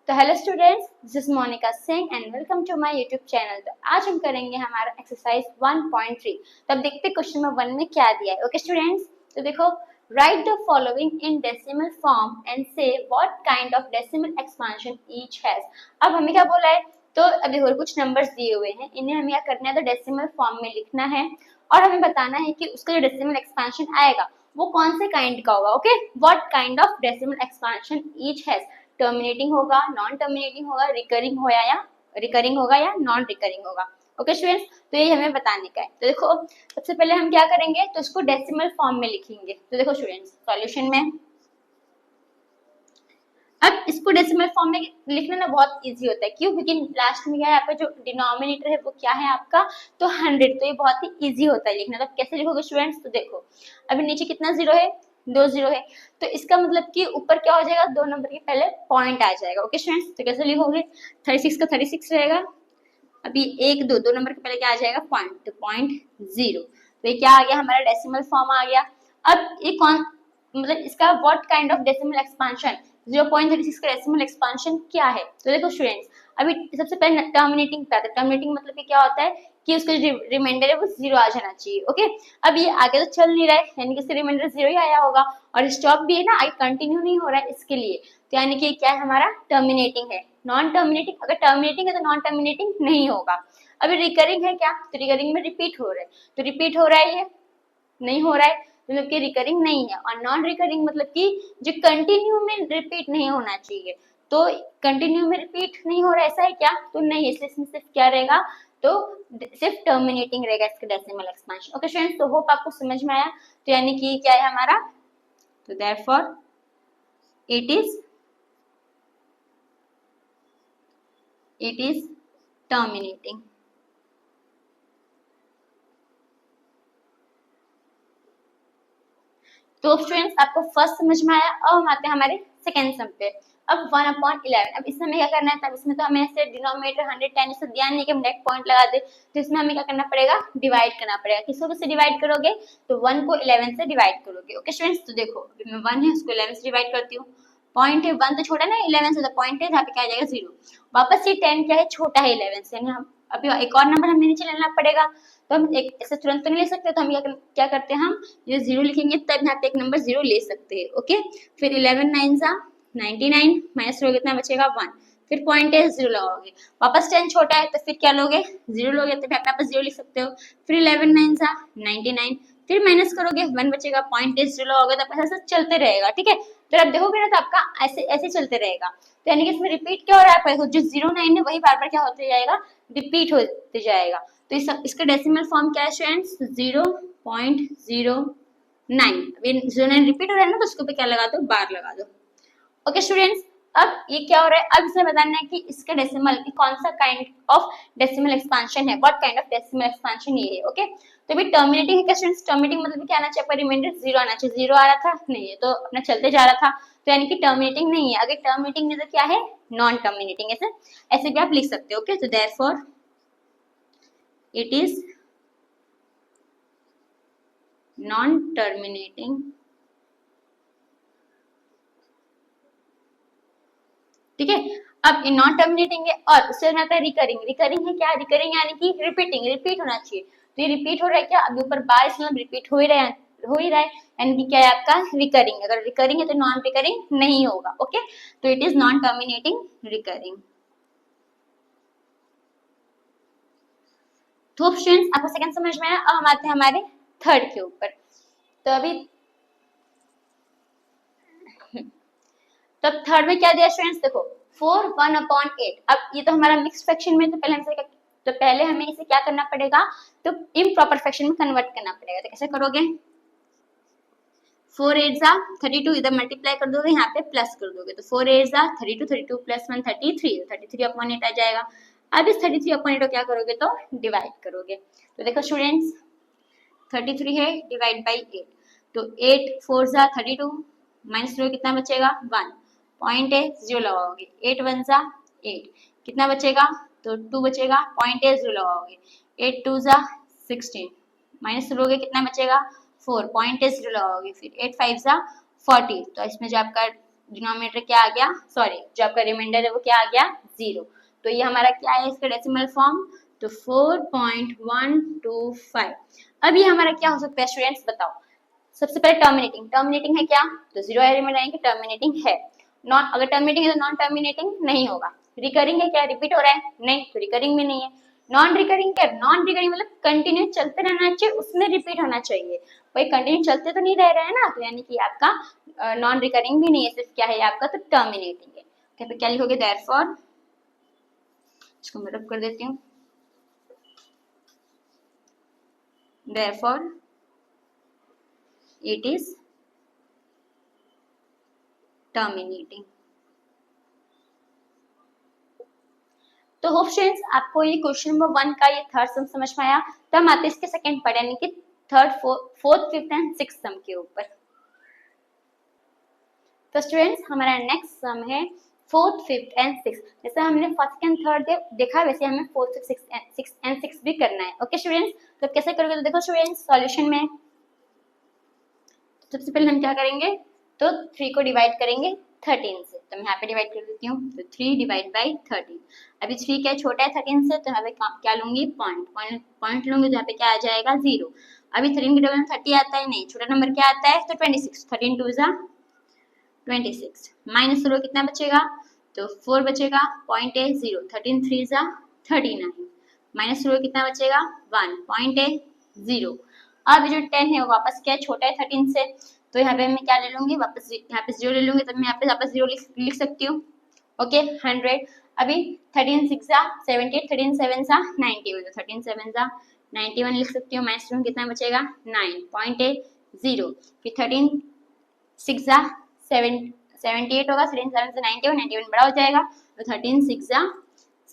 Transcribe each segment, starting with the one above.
तो hello students, this is Monica Singh and welcome to my YouTube channel. तो आज हम करेंगे हमारा एक्सरसाइज 1.3। तो अब देखते हैं क्वेश्चन नंबर 1 में क्या दिया है। ओके स्टूडेंट्स, तो देखो, write the following in decimal form and say what kind of decimal expansion each has. अब हमें क्या बोला है, तो अभी और कुछ नंबर्स दिए हुए हैं, इन्हें हमें क्या करना है, तो डेसिमल फॉर्म में लिखना है और हमें बताना है कि उसका जो डेसिमल एक्सपेंशन आएगा वो कौन से काइंड का होगा। Okay, what kind of decimal expansion each has, terminating होगा, नॉन टर्मिनेटिंग होगा, रिकरिंग होगा या नॉन रिकरिंग होगा। ओके स्टूडेंट्स, तो ये हमें बताने का है। तो देखो, सबसे पहले हम क्या करेंगे, तो इसको डेसिमल फॉर्म में लिखेंगे। तो देखो स्टूडेंट्स, सॉल्यूशन में अब इसको डेसिमल फॉर्म में लिखना ना बहुत इजी होता है। क्यों? क्योंकि लास्ट में क्या है, आपका जो डिनोमिनेटर है वो क्या है आपका, तो 100। तो ये बहुत ही इजी होता है लिखना। तो कैसे लिखोगे स्टूडेंट्स, तो देखो अभी नीचे कितना जीरो है, 2 जीरो है, तो इसका मतलब कि ऊपर क्या हो जाएगा, 2 नंबर के पहले पॉइंट आ जाएगा। ओके स्टूडेंट्स, तो कैसे लिखोगे, 36 का 36 रहेगा, अभी 1 2 नंबर के पहले क्या आ जाएगा, पॉइंट, तो पॉइंट 0। तो ये क्या आ गया, हमारा डेसिमल फॉर्म आ गया। अब ये कौन, मतलब इसका what kind of decimal expansion, 0.36 का डेसिमल एक्सपेंशन क्या है। तो देखो स्टूडेंट्स, अभी सबसे पहले टर्मिनेटिंग पे आता है। टर्मिनेटिंग मतलब कि क्या होता है कि उसका जो रिमाइंडर है वो 0 आ जाना चाहिए। ओके, अब ये आगे तो चल नहीं रहा है, यानी कि इसका रिमाइंडर 0 ही आया होगा, और स्टॉप भी है ना, आगे कंटिन्यू नहीं हो रहा है इसके लिए, तो यानी कि क्या है, हमारा टर्मिनेटिंग है। नॉन टर्मिनेटिंग, अगर टर्मिनेटिंग है तो नॉन टर्मिनेटिंग नहीं होगा। अभी रिकरिंग है क्या, तो रिकरिंग में रिपीट हो रहा है, तो रिपीट हो रहा है, ये नहीं हो रहा है, मतलब कि रिकरिंग नहीं है। और नॉन रिकरिंग मतलब कि जो कंटिन्यू में रिपीट नहीं होना चाहिए, तो कंटिन्यू में रिपीट नहीं हो रहा है, ऐसा है क्या, तो नहीं, इसलिए इसमें सिर्फ क्या रहेगा, तो सिर्फ टर्मिनेटिंग रहेगा इसका डेसिमल एक्सपेंशन। ओके स्टूडेंट्स, तो होप आपको समझ में आया। तो यानी कि क्या है हमारा, तो देयरफॉर it is terminating। तो स्टूडेंट्स, आपको फर्स्ट समझ में आया। अब हम आते हैं हमारे सेकेंड सम पे। अब 1/11, अब इसमें हमें क्या करना है, तब इसमें तो हमें ऐसे डिनोमिनेटर 110 से ध्यान नहीं कि हम डायरेक्ट पॉइंट लगा दे, तो इसमें हमें क्या करना पड़ेगा, डिवाइड करना पड़ेगा। किसको किससे डिवाइड करोगे, तो 1 को 11 से डिवाइड करोगे। ओके स्टूडेंट्स, तो देखो अभी मैं 1 है उसको 11 से डिवाइड करती हूँ, पॉइंट है 1 तो छोटा ना 11 से, तो पॉइंट है जहाँ पे क्या आ जाएगा 0, वापस ये 10 क्या है, छोटा है 11 से, यानी हम अभी एक और नंबर हमें नीचे लेना पड़ेगा। तो हम एक ऐसे तुरंत तो नहीं ले सकते, तो हम क्या करते हैं, हम ये 0 लिखेंगे तब यहाँ पे एक नंबर 0 ले सकते हैं। ओके, फिर 11 9 जा 99, माइनस लोगे कितना बचेगा 1, फिर पॉइंट है 0 लगाओगे, वापस 10 छोटा है तो फिर क्या लोगे, 0 लोगे, तो यहाँ पे वापस 0 लिख सकते हो, फिर 11 9 जा 99, फिर माइनस करोगे 1 बचेगा, पॉइंट है 0 लगाओगे, तो ऐसा चलते रहेगा। ठीक है, तो आप देखोगे ना, तो आपका ऐसे ऐसे चलते रहेगा। तो यानी कि इसमें रिपीट क्या हो रहा है, जो 09 है वही बार बार क्या होते जाएगा, रिपीट होते जाएगा। तो इसका डेसिमल फॉर्म क्या है स्टूडेंट्स, 0.09। 09 रिपीट हो रहा है ना, तो उसके ऊपर क्या लगा दो, बार लगा दो। ओके स्टूडेंट्स, अब ये क्या हो रहा है, अब इसे बताना है कि इसका डेसिमल कौन सा काइंड ऑफ डेसिमल एक्सपेंशन है, what kind of decimal expansion ये है। ओके, तो अभी टर्मिनेटिंग है क्या स्टूडेंट्स, टर्मिनेटिंग मतलब क्या आना चाहिए, आपका रिमाइंडर 0 आना चाहिए। 0 आ रहा था, नहीं है, तो अपना चलते जा रहा था, तो यानी कि टर्मिनेटिंग नहीं है। अगर टर्मिनेटिंग नहीं तो क्या है, नॉन टर्मिनेटिंग। ऐसे ऐसे भी आप लिख सकते हो। ओके, तो therefore it is non terminating ठीक है। अब ये नॉन टर्मिनेटिंग है, और उससे आता है रिकरिंग। रिकरिंग है क्या, रिकरिंग यानी कि रिपीटिंग, रिपीट होना चाहिए। तो ये रिपीट हो रहा है क्या, अभी ऊपर 22 मतलब रिपीट हो ही रहा है, यानी कि क्या है आपका रिकरिंग। अगर रिकरिंग है तो नॉन रिकरिंग नहीं होगा। ओके, तो it is non terminating recurring. तो स्टूडेंट्स, आपको सेकंड समझ में आया। अब हम आते हैं हमारे थर्ड के ऊपर। तो अभी तो थर्ड में क्या दिया स्टूडेंट्स, देखो 4 1/8। अब ये तो हमारा मिक्स फ्रैक्शन में, तो पहले हमें इसे क्या करना पड़ेगा, तो इम्प्रॉपर फ्रैक्शन में कन्वर्ट करना पड़ेगा। तो कैसे करोगे, 4 8 जा 32, इधर मल्टीप्लाई कर दोगे, यहाँ पे प्लस कर दोगे, तो 4 8 जा 32, 32 प्लस 1 33, 33/8 आ जाएगा। अब इस 33/8 को क्या करोगे, तो डिवाइड करोगे। तो देखो स्टूडेंट्स, 33 है, डिवाइड बाई 8, तो 8 4 जा 32, माइनस करोगे कितना बचेगा 1, पॉइंट है 0 लगाओगे, 8 1 जा 8, कितना बचेगा, तो 2 बचेगा, पॉइंट है 0 लगाओगे, 8 2 जा 16, माइनस करोगे कितना बचेगा 4, पॉइंट है 0 लगाओगे, फिर 8 5 जा 40, तो इसमें जो आपका डिनोमिनेटर क्या आ गया, सॉरी जो आपका रिमाइंडर है वो क्या आ गया 0। तो ये हमारा क्या है इसका डेसिमल फॉर्म, तो 4.125। अब ये हमारा क्या हो सकता है स्टूडेंट्स बताओ। सबसे पहले टर्मिनेटिंग, टर्मिनेटिंग है क्या, तो 0 एलिमेंट आएंगे, टर्मिनेटिंग है। नॉन, अगर टर्मिनेटिंग है तो नॉन टर्मिनेटिंग नहीं होगा। रिकरिंग है क्या, रिपीट हो रहा है, नहीं, तो रिकरिंग भी नहीं है। नॉन रिकरिंग क्या, नॉन रिकरिंग मतलब कंटिन्यू चलते रहना चाहिए, उसमें रिपीट होना चाहिए। भाई कंटिन्यू चलते तो नहीं रह रहा है ना, तो यानी कि आपका नॉन रिकरिंग भी नहीं है, सिर्फ क्या है आपका तो टर्मिनेटिंग है। तो क्या लिखोगे, देयरफॉर, इसको मैं रब कर देती हूँ, देयरफॉर इट इज टर्मिनेटिंग। तो होप स्टूडेंट्स आपको ये क्वेश्चन नंबर 1 का ये थर्ड सम समझ में आया। तो हम आते हैं इसके सेकंड पार्ट यानी कि third, fourth, fifth and sixth sum के ऊपर। तो स्टूडेंट्स हमारा नेक्स्ट सम है फोर्थ, फिफ्थ एंड सिक्स। जैसे हमने फर्स्ट एंड थर्ड देखा वैसे हमें फोर्थ, सिक्स एंड सिक्स भी करना है। ओके स्टूडेंट्स, तो कैसे करोगे, तो देखो स्टूडेंट्स सॉल्यूशन में सबसे पहले हम क्या करेंगे, तो 3 को डिवाइड करेंगे 13 से। तो मैं यहाँ पे डिवाइड कर देती हूँ, तो 3 डिवाइड बाई 13। अभी 3 क्या छोटा है 13 से, तो यहाँ पे क्या लूंगी, पॉइंट लूंगी, तो यहाँ पे क्या आ जाएगा 0। अभी 13 के डबल में 30 आता है, नहीं, छोटा नंबर क्या आता है, तो 26। 13 2 जा 26, माइनस करो कितना बचेगा, तो 4 बचेगा, पॉइंट है 0। 13 3 जा 39, माइनस करो कितना बचेगा 1, पॉइंट है 0। अब जो 10 है वो वापस क्या है, छोटा है 13 से, तो यहाँ पे मैं क्या ले लूंगी, वापस यहाँ पे 0 ले लूंगी, तो मैं यहाँ पे वापस 0 लिख सकती हूँ। ओके 100। अभी 13 6 जा 78, 13 7 जा 91, 13 7 जा 91 लिख सकती हूँ, माइनस कितना बचेगा 9, पॉइंट है 0। फिर 13 6 जा 78 होगा, 13 7 से 91, 91 बड़ा हो जाएगा, तो 13 6 जा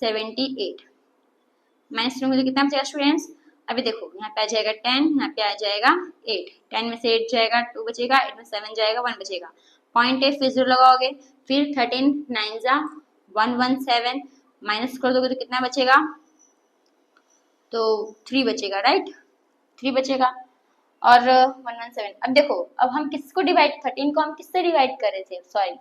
78, माइनस लूंगी तो कितना बचेगा स्टूडेंट्स। अभी देखो यहाँ पे आ जाएगा 10, यहाँ पे आ जाएगा 8, 10 में से 8 जाएगा 2 बचेगा, 8 में 7 जाएगा 1 बचेगा, पॉइंट है, फिर 0 लगाओगे, फिर 13 9 जा 117, माइनस कर दोगे तो कितना बचेगा, तो 3 बचेगा, राइट, 3 बचेगा। और 117, अब देखो अब हम किसको डिवाइड, 13 को हम किससे डिवाइड कर रहे थे, सॉरी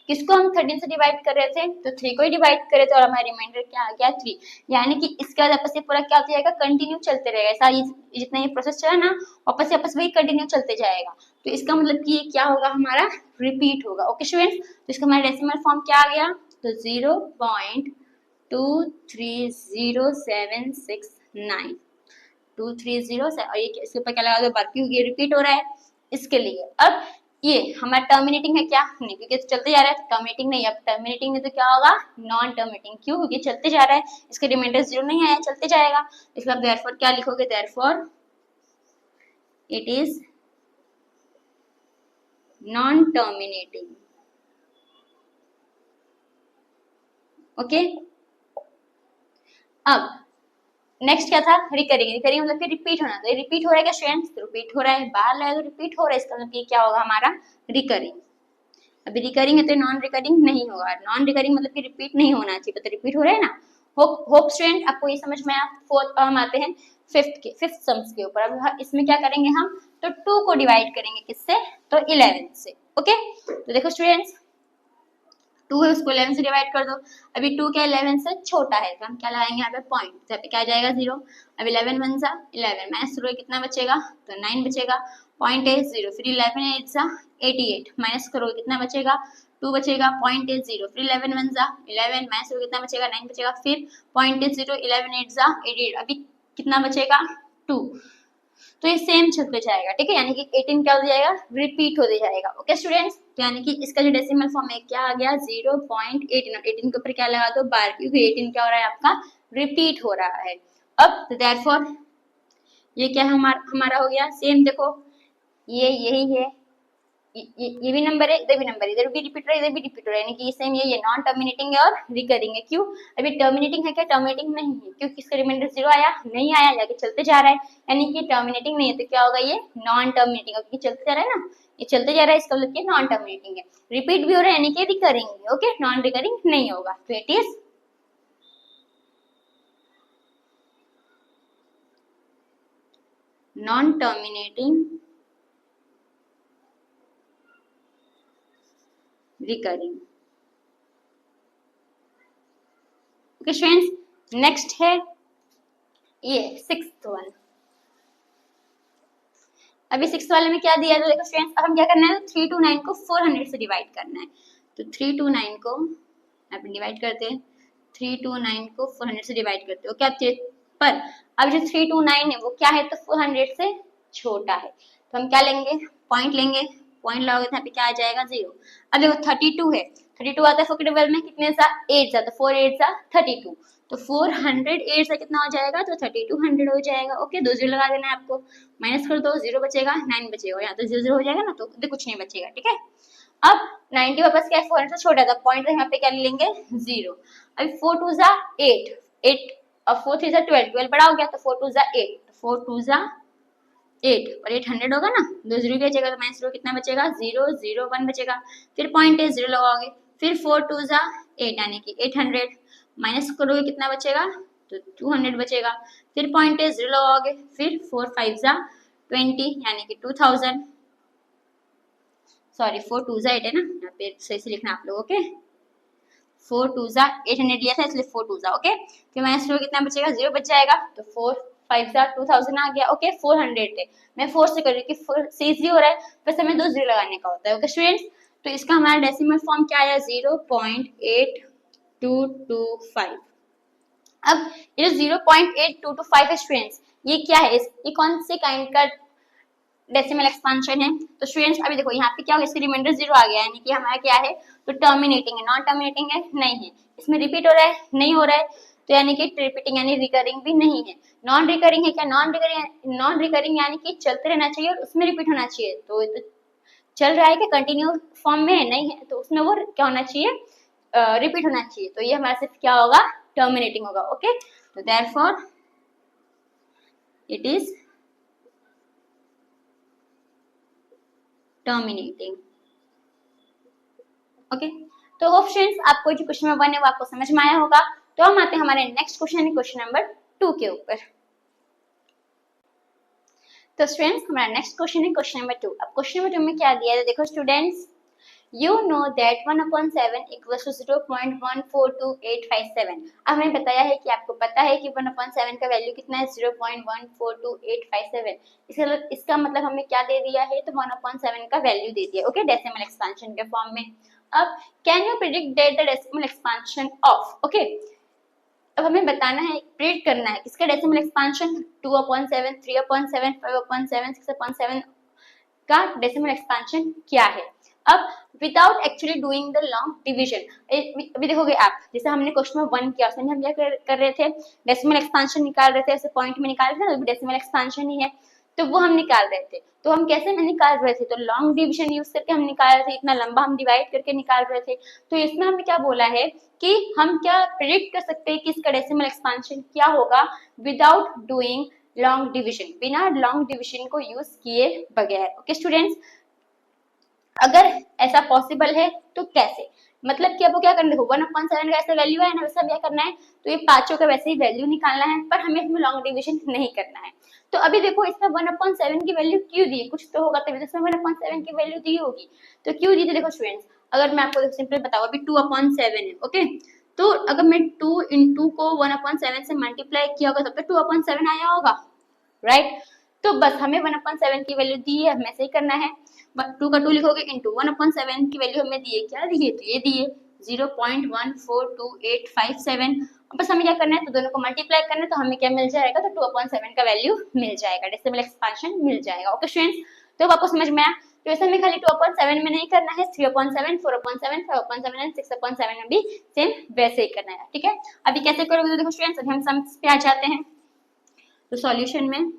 किसको हम 13 से डिवाइड कर रहे थे, तो 3 को ही डिवाइड कर रहे थे, और हमारा रिमाइंडर क्या आ गया 3। यानी कि इसके बाद आपस से पूरा क्या हो जाएगा, कंटिन्यू चलते रहेगा, ऐसा जितना ये प्रोसेस चला ना, वापस आपस वही कंटिन्यू चलते जाएगा। तो इसका मतलब कि ये क्या होगा, हमारा रिपीट होगा। ओके स्टूडेंट्स, तो इसका हमारा डेसिमल फॉर्म क्या आ गया, तो 0.230769, 230 से, और ये इसके ऊपर क्या लगा दो बार, क्योंकि ये रिपीट हो रहा है इसके लिए। अब ये हमारा टर्मिनेटिंग है क्या, नहीं, क्योंकि चलते जा रहा है, तो टर्मिनेटिंग नहीं। अब टर्मिनेटिंग नहीं तो क्या होगा, नॉन टर्मिनेटिंग, क्यों, क्योंकि चलते जा रहा है, इसके रिमाइंडर 0 नहीं आया, चलते जाएगा। इसका आप देयरफॉर क्या लिखोगे, therefore it is non terminating. Okay, अब नेक्स्ट क्या था, रिकरिंग। रिकरिंग मतलब कि रिपीट होना, तो रिपीट हो रहा है क्या स्टूडेंट्स, तो रिपीट हो रहा है, बाहर लाया तो रिपीट हो रहा है, इसका मतलब कि क्या होगा हमारा रिकरिंग। अभी रिकरिंग है तो नॉन रिकरिंग नहीं होगा, नॉन रिकरिंग मतलब कि रिपीट नहीं होना चाहिए, तो रिपीट हो रहा है ना। होप स्टूडेंट आपको ये समझ में आया। फोर्थ हम आते हैं फिफ्थ सम्स के ऊपर। अब इसमें क्या करेंगे हम, तो 2 को डिवाइड करेंगे किससे, तो 11 से। ओके, तो देखो स्टूडेंट्स 2 है उसको 11 से डिवाइड कर दो। अभी 2 क्या 11 से छोटा है, तो हम क्या लगाएंगे यहाँ पे पॉइंट, तो यहाँ पे क्या आ जाएगा 0। अब 11 1 जा 11, माइनस करोगे कितना बचेगा, तो 9 बचेगा, पॉइंट है 0। फिर 11 8 जा 88, माइनस करोगे कितना बचेगा, 2 बचेगा, पॉइंट है 0। फिर 11 1 जा 11, माइनस करोगे कितना बचेगा, 9 बचेगा, फिर पॉइंट है 0। 11 8 जा 88, अभी कितना बचेगा 2। तो ये सेम चलते जाएगा, ठीक है, यानी कि 18 क्या हो जाएगा, रिपीट होते जाएगा। ओके स्टूडेंट्स, तो यानी कि इसका जो डेसिमल फॉर्म है क्या आ गया 0.18, 18 के ऊपर क्या लगा दो बार, क्योंकि 18 क्या हो रहा है आपका रिपीट हो रहा है। अब तो देयरफॉर ये क्या हमारा हो गया सेम, देखो ये यही है, ये भी नंबर है, इधर भी नंबर है, इधर भी रिपीट हो रहा है, इधर भी रिपीट हो रहा है, यानी कि ये सेम ये नॉन टर्मिनेटिंग है और रिकरिंग है। क्यों, अभी टर्मिनेटिंग है क्या, टर्मिनेटिंग नहीं है, क्योंकि इसका रिमाइंडर 0 आया नहीं आया, जाके चलते जा रहा है, यानी कि टर्मिनेटिंग नहीं है, तो क्या होगा ये नॉन टर्मिनेटिंग, क्योंकि चलते जा रहा है ना, ये चलते जा रहा है, इसका मतलब ये नॉन टर्मिनेटिंग है। रिपीट भी हो रहा है यानी कि रिकरिंग है। ओके, नॉन रिकरिंग नहीं होगा, तो it is non terminating recurring. Okay students, next है ये 6th वन। अभी 6th वाले में क्या दिया है, तो देखो स्टूडेंट्स अब हम क्या करना है, 329 को 400 से डिवाइड करना है। तो 329 को अपन डिवाइड करते हैं, 329 को 400 से डिवाइड करते हो क्या, पर अब जो 329 है वो क्या है, तो 400 से छोटा है। तो हम क्या लेंगे, पॉइंट लेंगे, पॉइंट लगाओगे तो यहाँ पे क्या आ जाएगा, 0। अब देखो 32 है, 32 आता है फोर के टेबल में, कितने सा 8 सा, तो 4 8 सा 32, तो 400 8 से कितना हो जाएगा, तो 3200 हो जाएगा। ओके, 2 0 लगा देना है आपको, माइनस कर दो, 0 बचेगा, 9 बचेगा, यहाँ तो 0 0 हो जाएगा ना, तो कुछ नहीं बचेगा। ठीक है, अब 90 वापस क्या है, 400 से छोटा था, पॉइंट यहाँ पे क्या लेंगे, 0। अभी 4 2 जा 8 8, अब 4 3 जा 12 12 बड़ा हो गया, तो 4 2 जा 8 4 2 जा 8 और 800 होगा ना, 2 0 की जगह तो माइनस 0 कितना बचेगा, 0 0 1 बचेगा, फिर पॉइंट है 0 लगाओगे, फिर 4 2 जा 8 यानी कि 800, माइनस करोगे कितना बचेगा, तो 200 बचेगा, फिर पॉइंट है 0 लगाओगे, फिर 4 5 जा 20 यानी कि 2000, सॉरी 4 2 जा 8 है ना, यहाँ पे सही से लिखना आप लोग। ओके, 4 2 जा 800 लिया था इसलिए 4 2 जा, ओके, फिर माइनस कितना बचेगा, 0 बच जाएगा, तो 4 5 जा 2000 आ गया। ओके, 400 है, मैं 4 से कर रही हूँ कि 4 से इजी हो रहा है, बस हमें 2 0 लगाने का होता है। ओके स्टूडेंट्स, तो इसका हमारा डेसिमल फॉर्म क्या आया, 0.8225। अब ये जो 0.8225 है स्टूडेंट्स, ये क्या है, ये कौन से काइंड का डेसिमल एक्सपांशन है, तो स्टूडेंट्स अभी देखो यहाँ पे क्या होगा, इसके रिमाइंडर 0 आ गया, यानी कि हमारा क्या है, तो टर्मिनेटिंग है, नॉन टर्मिनेटिंग है, नहीं है, इसमें रिपीट हो रहा है, नहीं हो रहा है, तो यानी कि रिपीटिंग यानी रिकरिंग भी नहीं है। नॉन रिकरिंग है क्या, नॉन रिकरिंग यानी कि चलते रहना चाहिए और उसमें रिपीट होना चाहिए, तो चल रहा है कि कंटिन्यू फॉर्म में है, नहीं है, तो उसमें वो क्या होना चाहिए, रिपीट होना चाहिए, तो ये हमारा सिर्फ क्या होगा, टर्मिनेटिंग होगा। ओके, तो therefore it is terminating. Okay, तो होप स्टूडेंट्स आपको जो क्वेश्चन नंबर 1 है वो आपको समझ में आया होगा। तो हम आते हैं हमारे नेक्स्ट क्वेश्चन, क्वेश्चन नंबर 2 के ऊपर। तो स्टूडेंट्स हमारा नेक्स्ट क्वेश्चन है क्वेश्चन नंबर 2। अब क्वेश्चन नंबर 2 में क्या दिया है, देखो students, you know that 1/7 equals to 0.142857। अब हमें बताया है कि आपको पता है कि 1/7 का वैल्यू कितना है, 0.142857। इसका मतलब हमें क्या दे दिया है, तो 1/7 का वैल्यू दे दिया। ओके, डेसिमल एक्सपांशन के फॉर्म में। अब can you predict that the decimal expansion of, okay, अब हमें बताना है, प्रिडिक्ट करना है किसका डेसिमल एक्सपांशन, 2/7 3/7 5/7 6/7 का डेसिमल एक्सपांशन क्या है। अब without actually doing the long division, अभी देखोगे आप, जैसे हमने क्वेश्चन में 1 किया, उसमें हम क्या कर रहे थे, डेसिमल एक्सपांशन निकाल रहे थे, ऐसे पॉइंट में निकाल रहे थे ना, डेसिमल एक्सपांशन ही है, तो वो हम निकाल रहे थे। तो हम कैसे निकाल रहे थे, तो लॉन्ग डिवीजन यूज करके हम निकाल रहे थे, इतना लंबा हम डिवाइड करके निकाल रहे थे। तो इसमें हमने क्या बोला है कि हम क्या प्रिडिक्ट कर सकते हैं कि इसका डेसिमल एक्सपांशन क्या होगा विदाउट डूइंग लॉन्ग डिवीजन, बिना लॉन्ग डिवीजन को यूज किए बगैर। ओके स्टूडेंट्स, अगर ऐसा पॉसिबल है तो कैसे, मतलब कि आपको क्या करना है, 1/7 का ऐसा वैल्यू है ना, वैसा क्या करना है, तो ये पांचों का वैसे ही वैल्यू निकालना है, पर हमें इसमें लॉन्ग डिवीजन नहीं करना है। तो अभी देखो इसमें 1/7 की वैल्यू क्यों दी, कुछ तो होगा तभी इसमें 1/7 की वैल्यू दी होगी। तो क्यों दी थी, देखो स्टूडेंट्स, अगर मैं आपको सिंपल बताऊं, अभी 2/7 है, ओके, तो अगर मैं 2 into को 1/7 से मल्टीप्लाई किया होगा तब तो 2/7 आया होगा, राइट। तो बस हमें 1/7 की वैल्यू दी है, हमें ऐसे ही करना है, 2 का 2 लिखोगे इंटू 1/7 की वैल्यू हमें दी है, क्या दी है, तो ये दी है 0.142857। बस हमें क्या करना है, तो दोनों को मल्टीप्लाई करना है, तो हमें क्या मिल जाएगा, तो 2/7 का वैल्यू मिल जाएगा, डेसिमल एक्सपांशन मिल जाएगा। ओके स्टूडेंट्स, तो आपको समझ में आया। तो ऐसे हमें खाली 2/7 में नहीं करना है, 3/7 4/7 5/7 एंड 6/7 में भी सेम वैसे ही करना है। ठीक है, अभी कैसे करोगे, तो देखो स्टूडेंट्स, अभी हम सम्स पे आ जाते हैं। तो सॉल्यूशन में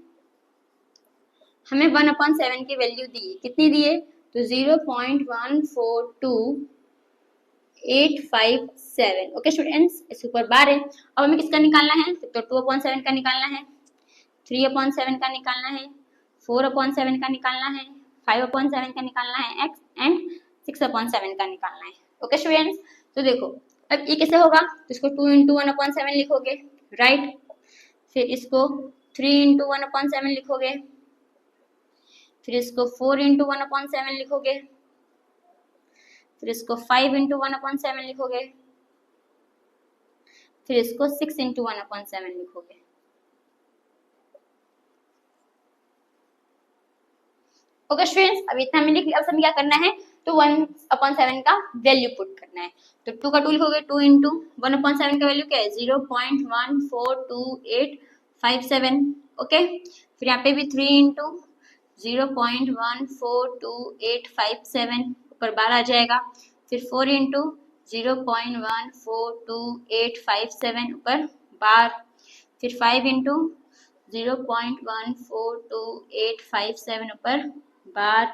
हमें 1/7 की वैल्यू दी है, कितनी दी है, तो 0.142857। ओके स्टूडेंट्स, इसके ऊपर बार है। अब हमें किसका निकालना है, तो 2/7 का निकालना है, 3/7 का निकालना है, 4/7 का निकालना है, 5/7 का निकालना है x एंड 6/7 का निकालना है। ओके स्टूडेंट्स, तो देखो अब ये कैसे होगा, तो इसको 2 into 1/7 लिखोगे, राइट, फिर इसको 3 into 1/7 लिखोगे, फिर इसको 4 into 1/7 लिखोगे, फिर इसको 5 इंटू 1/7 लिखोगे, फिर इसको 6 इंटू 1/7 लिखोगे। ओके स्टूडेंट्स, अब इतना हमने लिख लिया। अब हमें क्या करना है, तो 1/7 का वैल्यू पुट करना है। तो 2 का 2 लिखोगे, 2 इंटू 1/7 का वैल्यू क्या है 0.142857। ओके, फिर यहाँ पे भी 3 इंटू 0.142857 ऊपर बार आ जाएगा। फिर 4 इंटू 0.142857 ऊपर बार। फिर 5 इंटू 0.142857 ऊपर बार।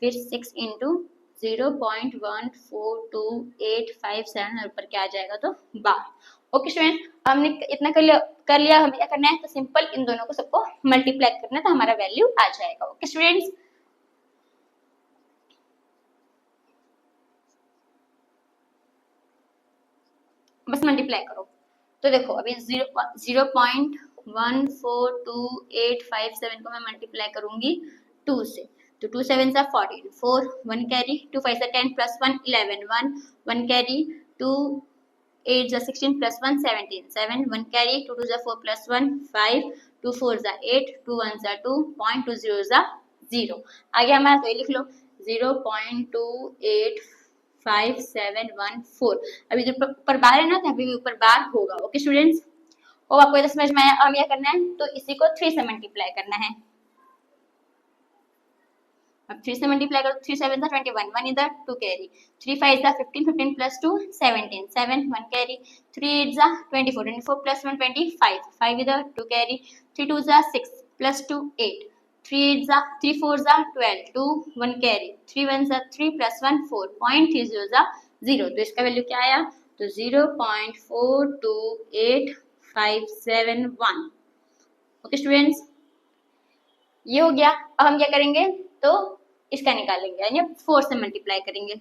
फिर 6 इंटू 0.142857 ऊपर क्या आ जाएगा, तो बार। ओके स्टूडेंट, हमने इतना कर लिया। हमें क्या करना है, तो सिंपल इन दोनों को सबको मल्टीप्लाई करना है, तो हमारा वैल्यू आ जाएगा। ओके स्टूडेंट्स, बस मल्टीप्लाई करो। तो देखो अभी 0.142857 को मैं मल्टीप्लाई करूंगी 2 से। तो 2 7 सा 14, 4 1 कैरी, 2 5 सा 10 प्लस 1 11, 1 कैरी, 2 8 सा 16 प्लस 1 17, 7 1 कैरी, 2 2 सा 4 प्लस 1 5, 2 4 सा 8, 2 1 सा 2, 0.20 सा 0। आगे हमारा तो ये लिख लो 0.285714। अभी जो ऊपर बार है ना, तो अभी ऊपर बार होगा। ओके स्टूडेंट्स, और आपको ये समझ में आया। अब क्या करना है, तो इसी को 3 से मल्टीप्लाई करना है। अब 3 से मल्टीप्लाई करो, 3 7 21, 1 इधर 2 कैरी, 3 5 15, 15 प्लस 2 17, 7 1 कैरी, 3 8 24, 24 प्लस 1 25, 5 इधर 2 कैरी, 3 2 6 प्लस 2 8, 3 8 3 4 12, 2 1 कैरी, 3 1 3 प्लस 1 4.30 0। तो इसका वैल्यू क्या आया, तो 0.428571। ओके स्टूडेंट्स, ये हो गया। अब हम क्या करेंगे, तो इसका निकालेंगे, यानी 4 से मल्टीप्लाई करेंगे।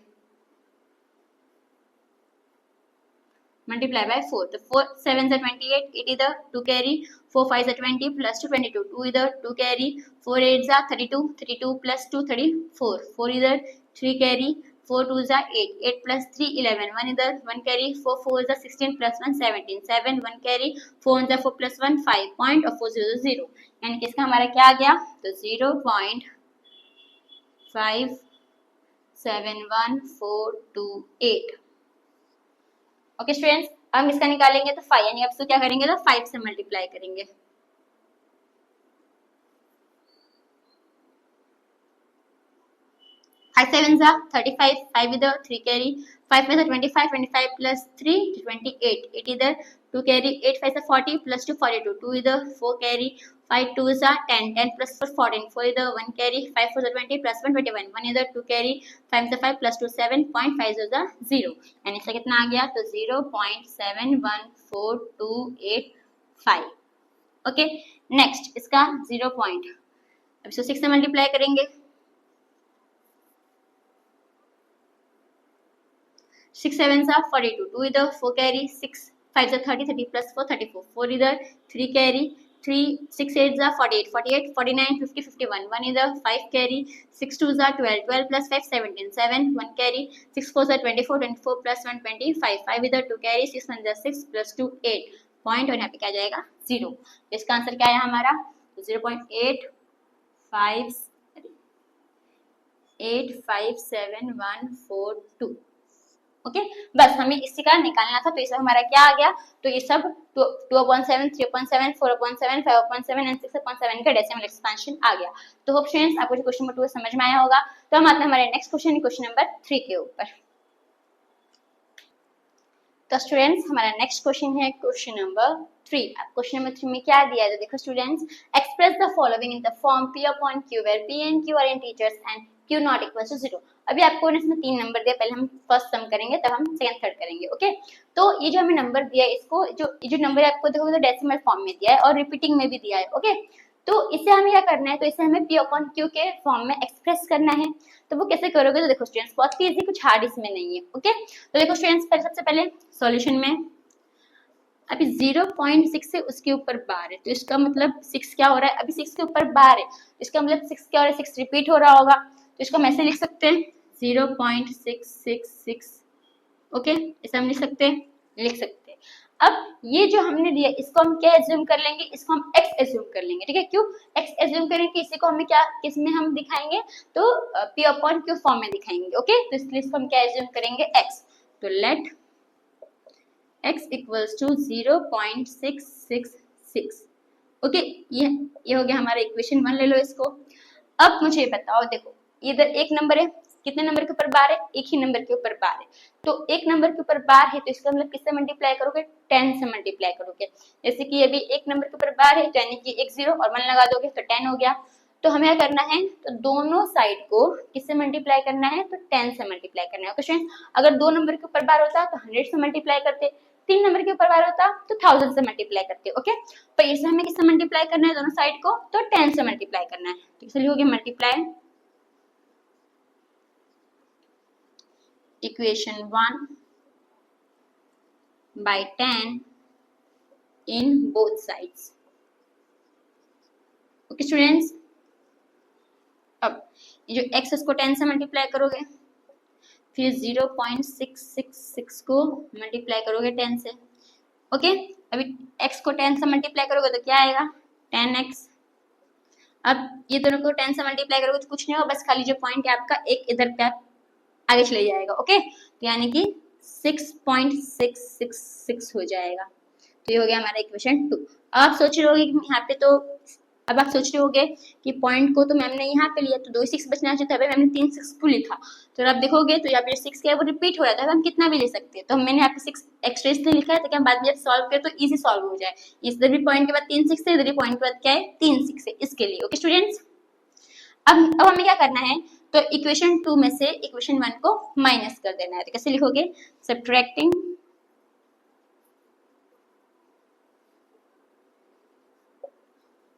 मल्टीप्लाई बाय 4, तो 4 7 से 28, 8 इधर 2 कैरी, 4 5 से 20 प्लस 2 22, 2 इधर 2 कैरी, 4 8 32, 32 प्लस 2 34, 4 इधर 3 कैरी, 4 2 8, 8 प्लस 3 11, 1 इधर 1 carry, 4 4 16 plus 1 17, 7 1 carry, 4 4 plus 1 5 point और 400 यानी कि इसका हमारा क्या आ गया, तो 0.571428। ओके स्टूडेंट्स, हम इसका निकालेंगे तो 5, यानी अब इसको क्या करेंगे, तो 5 से मल्टीप्लाई करेंगे। 5 7 35, 5 इधर 3 कैरी, 5 5 25, 25 प्लस 3 28, 8 इधर 2 कैरी, 8 5 40 प्लस 2 42, 2 इधर 4 कैरी, 5 2 10, 10 प्लस 4 14, 4 इधर 1 कैरी, 5 4 20 प्लस 1 21, 1 इधर 2 कैरी, 5 5 प्लस 2 7.50 यानी इसका कितना आ गया, तो 0.714285। ओके नेक्स्ट इसका 0 पॉइंट, अब इसको 6 से मल्टीप्लाई करेंगे। 6 7 42, 2 इधर 4 कैरी, 6 5 30, 30 प्लस 4 34, 4 इधर 3 कैरी, 3 6 8 48, 48 49 50 51, 1 इधर 5 कैरी, 6 2 12, 12 प्लस 5 17, 7 1 कैरी, 6 4 24, 24 प्लस 1 25, 5 इधर 2 कैरी, 6 1 6 प्लस 2 8 पॉइंट, और यहाँ पे क्या जाएगा 0। इसका आंसर क्या आया हमारा, 0.8571442। ओके बस हमें इसी का निकालना था। तो इसमें हमारा क्या आ गया, तो ये सब 2/7, 3/7, 4/7, 5/7 एंड 6/7 का डेसिमल एक्सपेंशन आ गया। तो होप स्टूडेंट्स आपको क्वेश्चन नंबर 2 समझ में आया होगा। तो हम आते हैं हमारे नेक्स्ट क्वेश्चन, क्वेश्चन नंबर 3 के ऊपर। तो स्टूडेंट्स हमारा नेक्स्ट क्वेश्चन है क्वेश्चन नंबर 3। अब क्वेश्चन नंबर 3 में क्या दिया है, तो देखो students, express the following in the form P upon Q where P and Q are integers and Q not equal to 0। अभी आपको इसमें 3 नंबर दिया, पहले हम फर्स्ट सम करेंगे तब हम सेकंड थर्ड करेंगे। ओके तो ये जो हमें नंबर दिया है, इसको जो नंबर आपको देखोगे तो डेसिमल फॉर्म में दिया है और रिपीटिंग में भी दिया है। ओके तो इसे हमें क्या करना है, तो इसे हमें P upon Q के फॉर्म में एक्सप्रेस करना है। तो वो कैसे करोगे, तो देखो स्टूडेंट्स बहुत इजी, कुछ हार्ड इसमें नहीं है। ओके तो देखो स्टूडेंट्स सबसे पहले सॉल्यूशन में अभी 0.6 से उसके ऊपर बार है, तो इसका मतलब 6 क्या हो रहा है, अभी 6 के ऊपर बार है, इसका मतलब 6 क्या हो रहा है, 6 रिपीट हो रहा होगा। तो इसको हम ऐसे लिख सकते हैं 0.666। ओके, इसे हम लिख सकते हैं, लिख सकते हैं। अब ये जो हमने दिया इसको हम क्या एज्यूम कर लेंगे, इसको हम x एज्यूम कर लेंगे, ठीक है। क्यों x एज्यूम करेंगे, इसी को हमें क्या किस में हम दिखाएंगे, तो p अपॉन q फॉर्म में दिखाएंगे। ओके, तो इसलिए इसको हम क्या एज्यूम करेंगे, x। तो let x equals to 0.666। Okay, ये हो गया हमारा इक्वेशन 1। ले लो इसको। अब मुझे बताओ, देखो इधर एक नंबर है, कितने नंबर के ऊपर बार है, एक ही नंबर के ऊपर बार है। तो एक नंबर के ऊपर बार है तो इसका मतलब किससे मल्टीप्लाई करोगे, 10 से मल्टीप्लाई करोगे। जैसे कि अभी एक नंबर के ऊपर बार है तो यानी कि एक 0 और 1 लगा दोगे तो 10 हो गया। तो हमें क्या करना है, तो दोनों साइड को किससे मल्टीप्लाई करना है, तो 10 से मल्टीप्लाई करना है। क्वेश्चन अगर 2 नंबर के ऊपर बार होता तो 100 से मल्टीप्लाई करते, 3 नंबर के ऊपर बार होता तो 1000 से मल्टीप्लाई करते। ओके, तो इसमें हमें किससे मल्टीप्लाई करना है, दोनों साइड को, तो 10 से मल्टीप्लाई करना है। तो इसलिए हो गया multiply equation 1 by 10 in both sides। Okay students, अब ये जो x इसको 10 से मल्टीप्लाई करोगे, फिर 0.666 को मल्टीप्लाई करोगे 10 से। ओके, अभी x को 10 से मल्टीप्लाई करोगे तो क्या आएगा, 10x। अब ये दोनों को 10 से मल्टीप्लाई करोगे तो कुछ नहीं होगा, बस खाली जो पॉइंट है आपका एक इधर पे आगे चले जाएगा। ओके, तो यानी कि 6.666 हो जाएगा। तो ये हो गया हमारा इक्वेशन 2। आप सोच रहे होगे कि यहाँ पे तो, अब आप सोच रहे होगे कि पॉइंट को तो मैम ने यहाँ पे लिया तो 2 6 बचना चाहिए था, मैम ने 3 6 को लिखा। तो आप देखोगे तो यहाँ पे 6 क्या है वो रिपीट हो जाता है, हम कितना भी ले सकते हैं। तो मैंने यहाँ पे 6 एक्स्ट्रा इसलिए लिखा है ताकि हम बाद में जब सॉल्व करें तो इजी सॉल्व हो जाए। इधर भी पॉइंट के बाद 3 6 है, इधर भी पॉइंट के बाद क्या है 3 6 है, इसके लिए। ओके स्टूडेंट्स, अब हमें क्या करना है, तो इक्वेशन 2 में से इक्वेशन 1 को माइनस कर देना है। तो कैसे लिखोगे, सब्ट्रैक्टिंग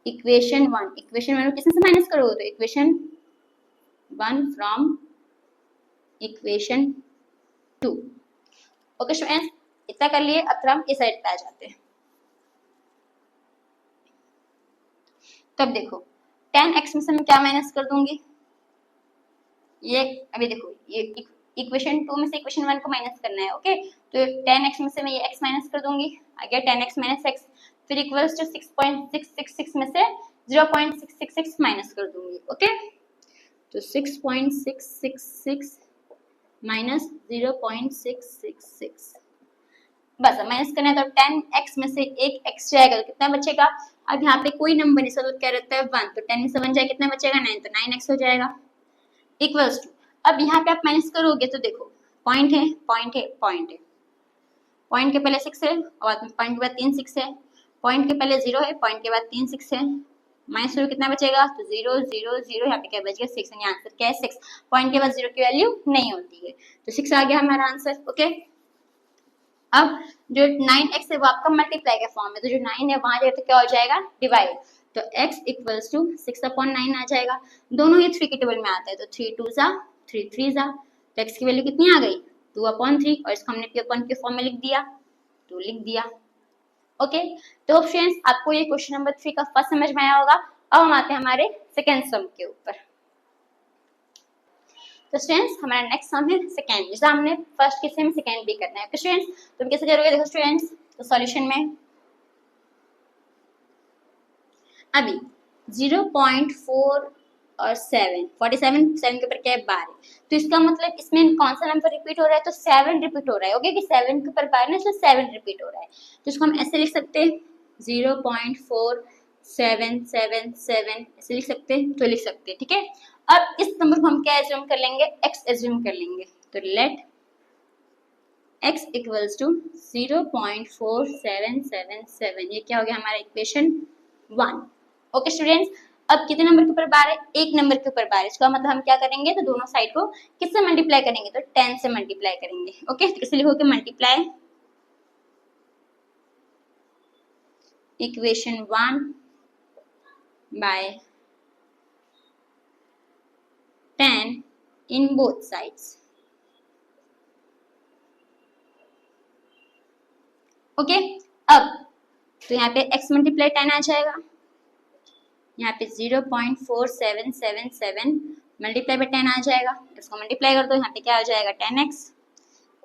इक्वेशन 1, इक्वेशन 1 को किससे से माइनस करोगे, तो equation 1 from equation 2। Okay students, इतना कर लिए। अब हम इस साइड पे आ जाते हैं। तब देखो 10x में से मैं क्या माइनस कर दूंगी, ये अभी देखो ये इक्वेशन 2 में से इक्वेशन 1 को माइनस करना है। ओके, तो 10x में से मैं ये x माइनस कर दूंगी, आ गया 10x माइनस x। फिर इक्वल्स टू 6.666 में से 0.666 माइनस कर दूंगी। ओके, तो 6.666 माइनस 0.666, बस माइनस करना है। तो 10x में से एक x जाएगा तो कितना बचेगा, अब यहाँ पे कोई नंबर नहीं, सब क्या रहता है 1, तो 10 में से 1 जाए कितना बचेगा 9, तो 9x हो जाएगा। इक्वल्स टू, अब यहाँ पे आप माइनस करोगे तो देखो पॉइंट है, पॉइंट है, पॉइंट है, पॉइंट के पहले 6 है और पॉइंट के बाद 3 6 है, पॉइंट के पहले 0 है, पॉइंट के बाद 3 6 है, माइनस 0 कितना बचेगा, तो 0 0 0, यहाँ पे क्या बच गया 6, यानी आंसर क्या है 6। पॉइंट के बाद 0 की वैल्यू नहीं होती है, तो 6 आ गया हमारा आंसर। ओके, अब जो 9x है वो आपका मल्टीप्लाई का फॉर्म है, तो जो 9 है वहां जाए तो क्या हो जाएगा, डिवाइड। तो x इक्वल्स टू 6/9 आ जाएगा। दोनों ये 3 के टेबल में आता है, तो 3 2 जा 3 3 जा, तो x की वैल्यू कितनी आ गई 2/3, और इसको हमने p/q फॉर्म में लिख दिया, तो लिख दिया। ओके, तो फ्रेंड्स आपको ये क्वेश्चन नंबर 3 का फर्स्ट समझ में आया होगा। अब हम आते हैं हमारे सेकेंड सम के ऊपर। तो स्टूडेंट्स हमारा नेक्स्ट सम है सेकेंड, जैसा हमने फर्स्ट के सेम सेकेंड भी करना है। तो स्टूडेंट्स तुम कैसे करोगे, देखो स्टूडेंट्स, तो सॉल्यूशन में अभी 0.4 और 7 47 7 के ऊपर क्या है 12, तो इसका मतलब इसमें कौन सा नंबर रिपीट हो रहा है, तो 7 रिपीट हो रहा है। ओके, कि 7 के ऊपर 12 है इसलिए 7 रिपीट हो रहा है, तो इसको हम ऐसे लिख सकते हैं 0.4777 ऐसे लिख सकते हैं, तो लिख सकते हैं। ठीक है, अब इस नंबर को हम क्या एज्यूम कर लेंगे, x एज्यूम कर लेंगे। तो लेट x इक्वल्स टू 0.4777, ये क्या हो गया हमारा इक्वेशन 1। ओके स्टूडेंट्स, अब कितने नंबर के ऊपर बार है, एक नंबर के ऊपर बार है, इसका मतलब हम क्या करेंगे, तो दोनों साइड को किससे मल्टीप्लाई करेंगे, तो 10 से मल्टीप्लाई करेंगे। ओके, तो कैसे लिखोगे, multiply equation 1 by 10 in both sides. Okay, अब तो यहाँ पे x मल्टीप्लाई 10 आ जाएगा, यहाँ पे 0.4777 मल्टीप्लाई बाय 10 आ जाएगा, इसको मल्टीप्लाई कर दो, यहाँ पे क्या आ जाएगा 10x,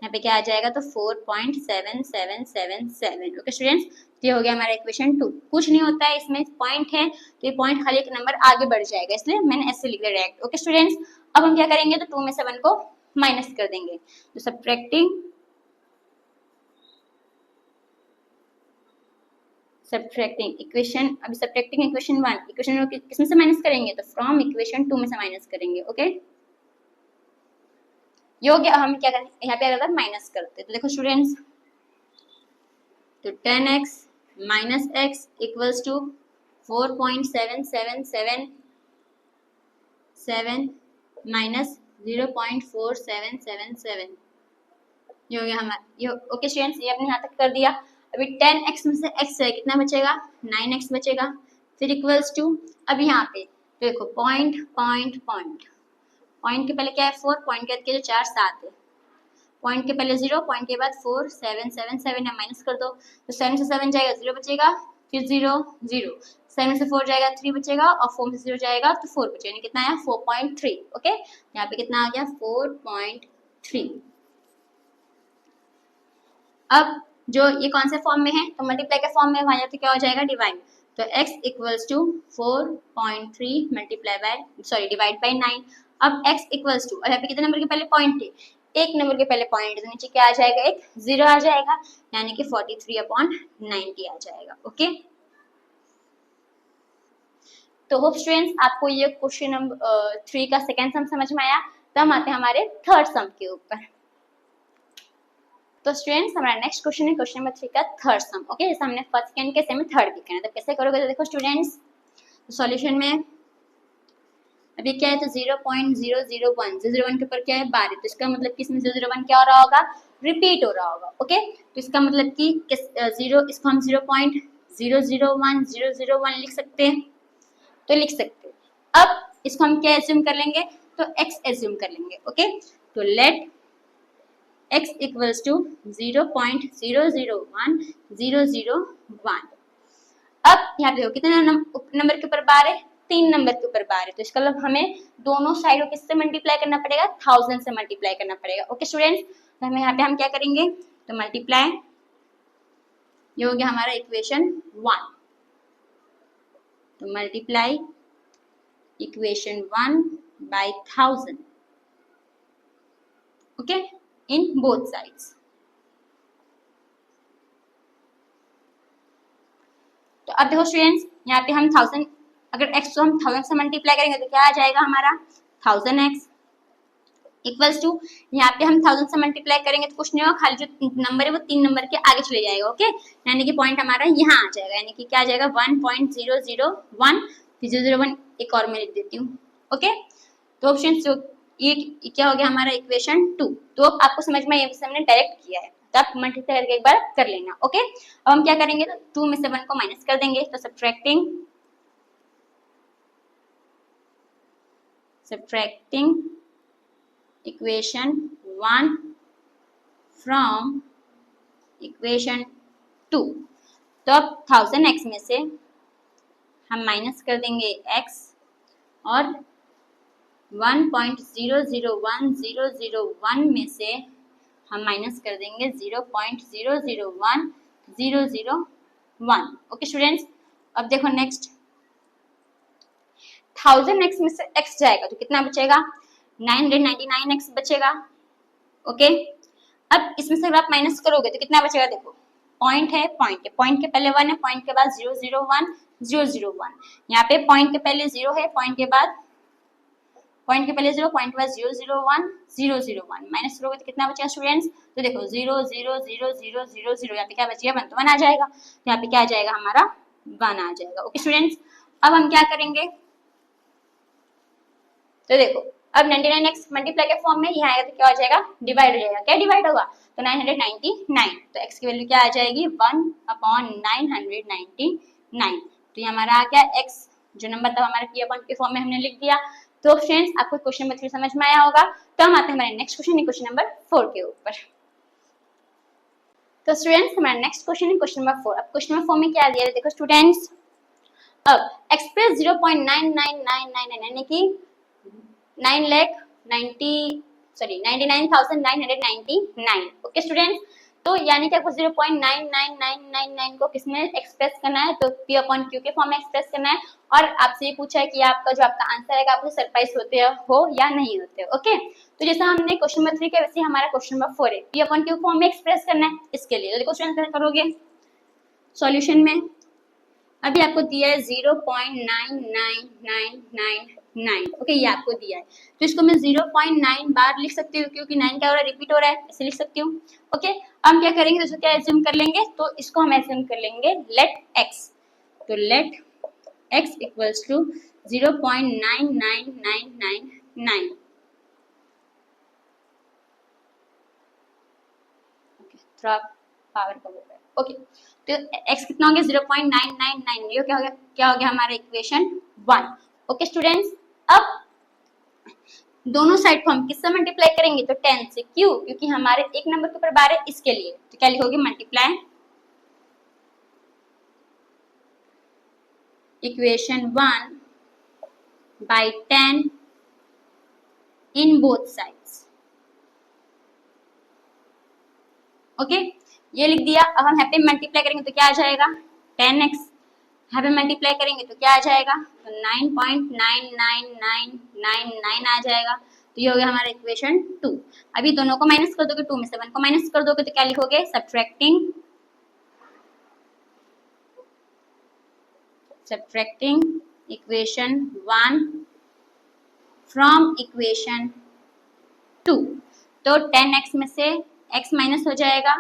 यहाँ पे क्या आ जाएगा तो 4.7777। ओके स्टूडेंट्स, ये हो गया हमारा इक्वेशन 2। कुछ नहीं होता है, इसमें पॉइंट है तो ये पॉइंट खाली एक नंबर आगे बढ़ जाएगा, इसलिए मैंने ऐसे लिख दिया डायरेक्ट। ओके स्टूडेंट्स, अब हम क्या करेंगे तो 2 में से 1 को माइनस कर देंगे, तो सब्ट्रैक्टिंग इक्वेशन, अभी सब्ट्रैक्टिंग इक्वेशन 1, इक्वेशन किसमें से माइनस करेंगे तो फ्रॉम इक्वेशन 2 में से माइनस करेंगे। ओके, ये हो गया। हम क्या करें, यहाँ पे अगर माइनस करते तो देखो स्टूडेंट्स, तो 10x minus x equals to 4.7777 minus 0.4777, ये हो गया हमारा ये। ओके स्टूडेंट्स, ये अपने यहाँ तक कर दिया। अभी 10x में से x है, कितना बचेगा 9x बचेगा, फिर इक्वल्स टू, अब यहाँ पे तो देखो पॉइंट पॉइंट पॉइंट, पॉइंट के पहले क्या है 4, पॉइंट के बाद के जो 4 7 है, पॉइंट के पहले 0, पॉइंट के बाद 4 7 7 7 है, माइनस कर दो, तो 7 से 7 जाएगा 0 बचेगा, फिर 0 0, 7 से 4 जाएगा 3 बचेगा, और 4 से 0 जाएगा तो 4 बचेगा, यानी कितना आया 4.3। ओके, यहाँ पे कितना आ गया 4.3। अब जो ये कौन से फॉर्म में है तो मल्टीप्लाई के फॉर्म में, वहां जाते क्या हो जाएगा डिवाइड, तो x equals to 4.3 multiply by divide by 9। अब x इक्वल्स टू, और यहाँ पे कितने नंबर के पहले पॉइंट थे, एक नंबर के पहले पॉइंट, तो नीचे क्या आ जाएगा एक 0 आ जाएगा, यानी कि 43/90 आ जाएगा। ओके, तो होप स्टूडेंट्स आपको ये क्वेश्चन नंबर 3 का सेकेंड सम समझ में आया। तो हम आते हैं हमारे थर्ड सम के ऊपर। तो स्टूडेंट्स हमारा नेक्स्ट क्वेश्चन है क्वेश्चन नंबर 3 का थर्ड सम। ओके, जैसे हमने फर्स्ट सेकंड के सेम में थर्ड भी करना है, तो कैसे करोगे तो देखो स्टूडेंट्स, तो सॉल्यूशन में अभी क्या है तो 0.001 001 के ऊपर क्या है 12, तो इसका मतलब कि इसमें 001 क्या हो रहा होगा रिपीट हो रहा होगा। ओके, तो इसका मतलब कि जीरो, इसको हम 0.001001 लिख सकते हैं, तो लिख सकते हैं। अब इसको हम क्या एज्यूम कर लेंगे तो x एज्यूम कर लेंगे। ओके, तो लेट x इक्वल्स टू 0.001001। अब यहाँ पे देखो कितने नंबर के ऊपर बार है, 3 नंबर के ऊपर बार है, तो इसका मतलब हमें दोनों साइडों किससे मल्टीप्लाई करना पड़ेगा 1000 से मल्टीप्लाई करना पड़ेगा। ओके स्टूडेंट्स, तो हमें यहाँ पे हम क्या करेंगे तो मल्टीप्लाई, ये हो गया हमारा इक्वेशन 1, तो multiply equation 1 by 1000। Okay, in both sides. तो अब देखो स्टूडेंट्स, यहाँ पे हम 1000, अगर x को हम 1000 से मल्टीप्लाई करेंगे तो क्या आ जाएगा हमारा 1000x इक्वल्स टू, यहाँ पे हम 1000 से मल्टीप्लाई करेंगे तो कुछ नहीं होगा, खाली जो नंबर है वो 3 नंबर के आगे चले जाएगा। ओके, यानी कि पॉइंट हमारा यहाँ आ जाएगा, यानी कि क्या आ जाएगा 1.001, फिर 001 एक और मैं लिख देती हूँ। ओके, तो ऑप्शन ये क्या हो गया हमारा इक्वेशन 2। तो आपको समझ में ये हमने डायरेक्ट किया है, तो आप मल्टीप्लाई करके एक बार कर लेना। ओके, अब हम क्या करेंगे तो 2 में से 1 को माइनस कर देंगे, तो सब्ट्रैक्टिंग इक्वेशन 1 फ्रॉम इक्वेशन 2, तो अब 1000x में से हम माइनस कर देंगे x, और 1.001001 में से हम माइनस कर देंगे 0.001001। ओके स्टूडेंट्स, अब देखो नेक्स्ट 1000x में से x जाएगा तो कितना बचेगा 999x बचेगा। ओके, अब इसमें से अगर आप माइनस करोगे तो कितना बचेगा, देखो पॉइंट है, पॉइंट के पहले 1 है, पॉइंट के बाद 001 001, यहाँ पे पॉइंट के पहले 0 है, पॉइंट के पहले 0, पॉइंट के बाद 001 001, माइनस करोगे तो कितना बचेगा स्टूडेंट्स, तो देखो 0 0 0 0 0 0, यहाँ पे क्या बचेगा 1, तो 1 आ जाएगा, तो यहाँ पे क्या आ जाएगा हमारा 1 आ जाएगा। ओके स्टूडेंट्स, अब हम क्या करेंगे तो देखो अब 99x मल्टीप्लाई के फॉर्म में यहाँ आएगा तो क्या हो जाएगा डिवाइड हो जाएगा, क्या डिवाइड होगा तो 999, तो x की वैल्यू क्या आ जाएगी 1/999, तो ये हमारा आ गया x, जो नंबर था हमारा p अपॉन के फॉर्म में हमने लिख दिया। तो फ्रेंड्स आपको क्वेश्चन नंबर 3 समझ में आया होगा। तो हम आते हैं हमारे नेक्स्ट क्वेश्चन क्वेश्चन नंबर 4 के ऊपर। तो स्टूडेंट्स हमारा नेक्स्ट क्वेश्चन है क्वेश्चन नंबर 4। अब क्वेश्चन नंबर 4 में क्या दिया है देखो स्टूडेंट्स, अब एक्सप्रेस 0.9999 यानी कि 99,999। ओके स्टूडेंट्स, तो यानी कि आपको 0.99999 को किसमें एक्सप्रेस करना है, तो P अपॉन Q के फॉर्म में एक्सप्रेस करना है। और आपसे ये पूछा है कि आपका जो आपका आंसर है आपको सरप्राइज होते हो या नहीं होते हो। ओके, तो जैसा हमने क्वेश्चन नंबर 3 के वैसे हमारा क्वेश्चन नंबर 4 है, P अपॉन Q फॉर्म में एक्सप्रेस करना है। इसके लिए तो देखो स्टूडेंट्स क्या करोगे सॉल्यूशन में, अभी आपको दिया है 0.99999। ओके, ये आपको दिया है, तो इसको मैं 0.9 बार लिख सकती हूँ क्योंकि 9 क्या हो रहा है, रिपीट हो रहा है, इसे लिख सकती हूँ। ओके, हम क्या करेंगे, तो क्या एज्यूम कर लेंगे, तो इसको हम एज्यूम कर लेंगे लेट x, तो लेट x इक्वल्स टू 0.99999। थोड़ा पावर कम हो गया। ओके, तो x कितना हो गया 0.999, ये क्या हो गया हमारा इक्वेशन 1। ओके स्टूडेंट्स, अब दोनों साइड को हम किससे मल्टीप्लाई करेंगे, तो 10 से। क्यों, क्योंकि हमारे एक नंबर के ऊपर बार है, इसके लिए तो क्या लिखोगे multiply equation 1 by 10 in both sides. Okay, ये लिख दिया। अब हम यहाँ पे मल्टीप्लाई करेंगे तो क्या आ जाएगा 10x, यहाँ पे मल्टीप्लाई करेंगे तो क्या आ जाएगा, तो 9.99999 आ जाएगा। तो ये हो गया हमारा इक्वेशन 2। अभी दोनों को माइनस कर दोगे, 2 में से 1 को माइनस कर दोगे तो क्या लिखोगे, सब्ट्रैक्टिंग इक्वेशन 1 फ्रॉम इक्वेशन 2। तो 10x में से x माइनस हो जाएगा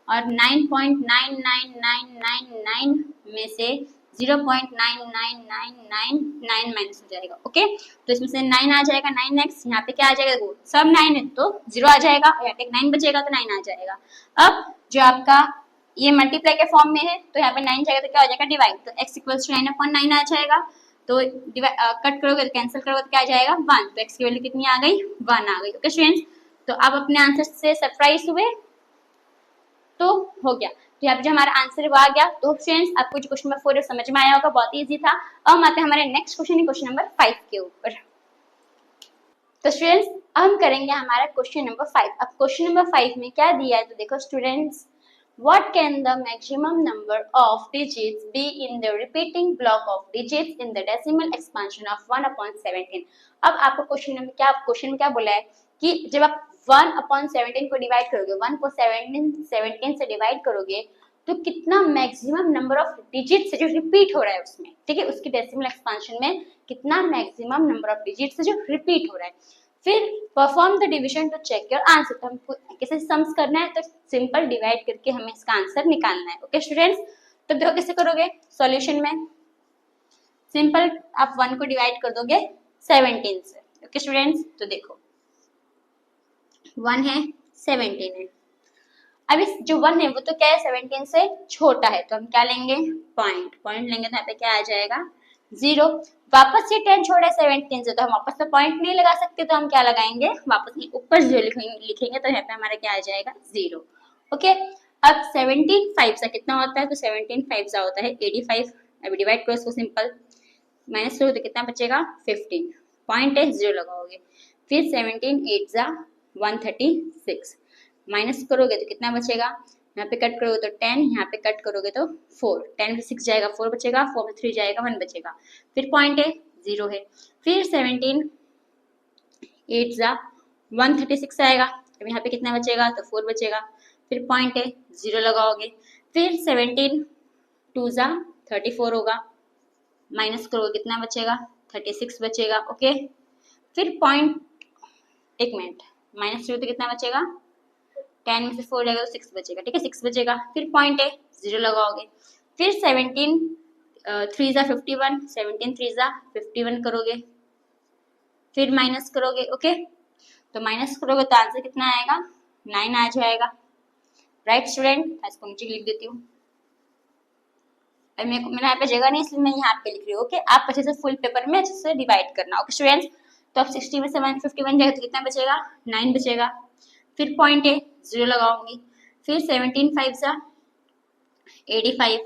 और 9.99999 में से 0.99999 माइनस हो जाएगा। ओके, तो इसमें से 9 आ जाएगा, 9x यहाँ पे क्या आ जाएगा, देखो सब 9 है तो 0 आ जाएगा, और यहाँ पे 9 बचेगा तो 9 आ जाएगा। अब जो आपका ये मल्टीप्लाई के फॉर्म में है तो यहाँ पे 9 जाएगा तो क्या हो जाएगा डिवाइड, तो x इक्वल्स टू 9/9 आ जाएगा। तो कट करोगे तो कैंसिल करोगे तो क्या आ जाएगा 1, तो x की वैल्यू कितनी आ गई 1 आ गई। ओके स्टूडेंट्स, तो अब अपने आंसर से सरप्राइज हुए तो हो गया, तो यहाँ पे जो हमारा आंसर वो आ गया। तो फ्रेंड्स आपको जो क्वेश्चन नंबर 4 समझ में आया होगा, बहुत इजी था। अब हम आते हैं हमारे नेक्स्ट क्वेश्चन, क्वेश्चन नंबर 5 के ऊपर। तो स्टूडेंट्स हम करेंगे हमारा क्वेश्चन नंबर 5। अब क्वेश्चन नंबर 5 में क्या दिया है, तो देखो students, what can the maximum number of digits be in the repeating block of digits in the decimal expansion of 1/17। अब आपको क्वेश्चन में क्या बोला है कि जब आप 1/17 को डिवाइड करोगे, 1 को 17 से डिवाइड करोगे तो कितना मैक्सिमम नंबर ऑफ डिजिट से जो रिपीट हो रहा है उसमें, ठीक है, उसकी डेसिमल एक्सपांशन में कितना मैक्सिमम नंबर ऑफ डिजिट से जो रिपीट हो रहा है। फिर perform the division to check your answer, तो हमको कैसे सम्स करना है, तो सिंपल डिवाइड करके हमें इसका आंसर निकालना है। ओके स्टूडेंट्स, तो देखो कैसे करोगे सॉल्यूशन में, सिंपल आप 1 को डिवाइड कर दोगे 17 से। ओके स्टूडेंट्स, तो देखो 1 है 17 है, अब इस जो 1 है वो तो क्या है 17 से छोटा है, तो हम क्या लेंगे पॉइंट लेंगे, तो यहाँ पे क्या आ जाएगा 0। वापस ये 10 छोड़ा है 17 से, तो हम वापस तो पॉइंट नहीं लगा सकते, तो हम क्या लगाएंगे वापस ऊपर 0 लिखेंगे, तो यहाँ पे हमारा क्या आ जाएगा 0। ओके, अब 17 5 सा कितना होता है, तो 17 5 सा होता है 85। अभी डिवाइड करो इसको, सिंपल माइनस करो तो कितना बचेगा 15, पॉइंट है 0 लगाओगे। फिर 17 8 सा 136, माइनस करोगे तो कितना बचेगा, यहाँ पे कट करोगे तो 10, यहाँ पे कट करोगे तो 4, 10 में 6 जाएगा 4 बचेगा, 4 में 3 जाएगा 1 बचेगा। फिर पॉइंट है 0 है, फिर 17 8 सा 136 आएगा, अब यहाँ पे कितना बचेगा, तो 4 बचेगा। फिर पॉइंट है 0 लगाओगे, फिर 17 2 सा 34 होगा, माइनस करोगे कितना बचेगा 36 बचेगा। ओके, फिर पॉइंट, एक मिनट, माइनस करोगे तो कितना बचेगा, 10 में से 4 जाएगा तो 6 बचेगा, ठीक है 6 बचेगा। फिर पॉइंट है 0 लगाओगे, फिर 17 3 सा 51, 17 3 सा 51 करोगे, फिर माइनस करोगे। ओके, तो माइनस करोगे तो आंसर कितना आएगा 9 आ जाएगा। राइट स्टूडेंट, इसको नीचे लिख देती हूँ, मेरे यहाँ पे जगह नहीं इसलिए मैं यहाँ पे लिख रही हूँ। ओके, आप अच्छे से फुल पेपर में अच्छे से डिवाइड करना। ओके स्टूडेंट्स, तो अब 60 में से 151 जाएगा तो कितना बचेगा 9 बचेगा। फिर पॉइंट है 0 लगाऊंगी, फिर 17 5 सा 85,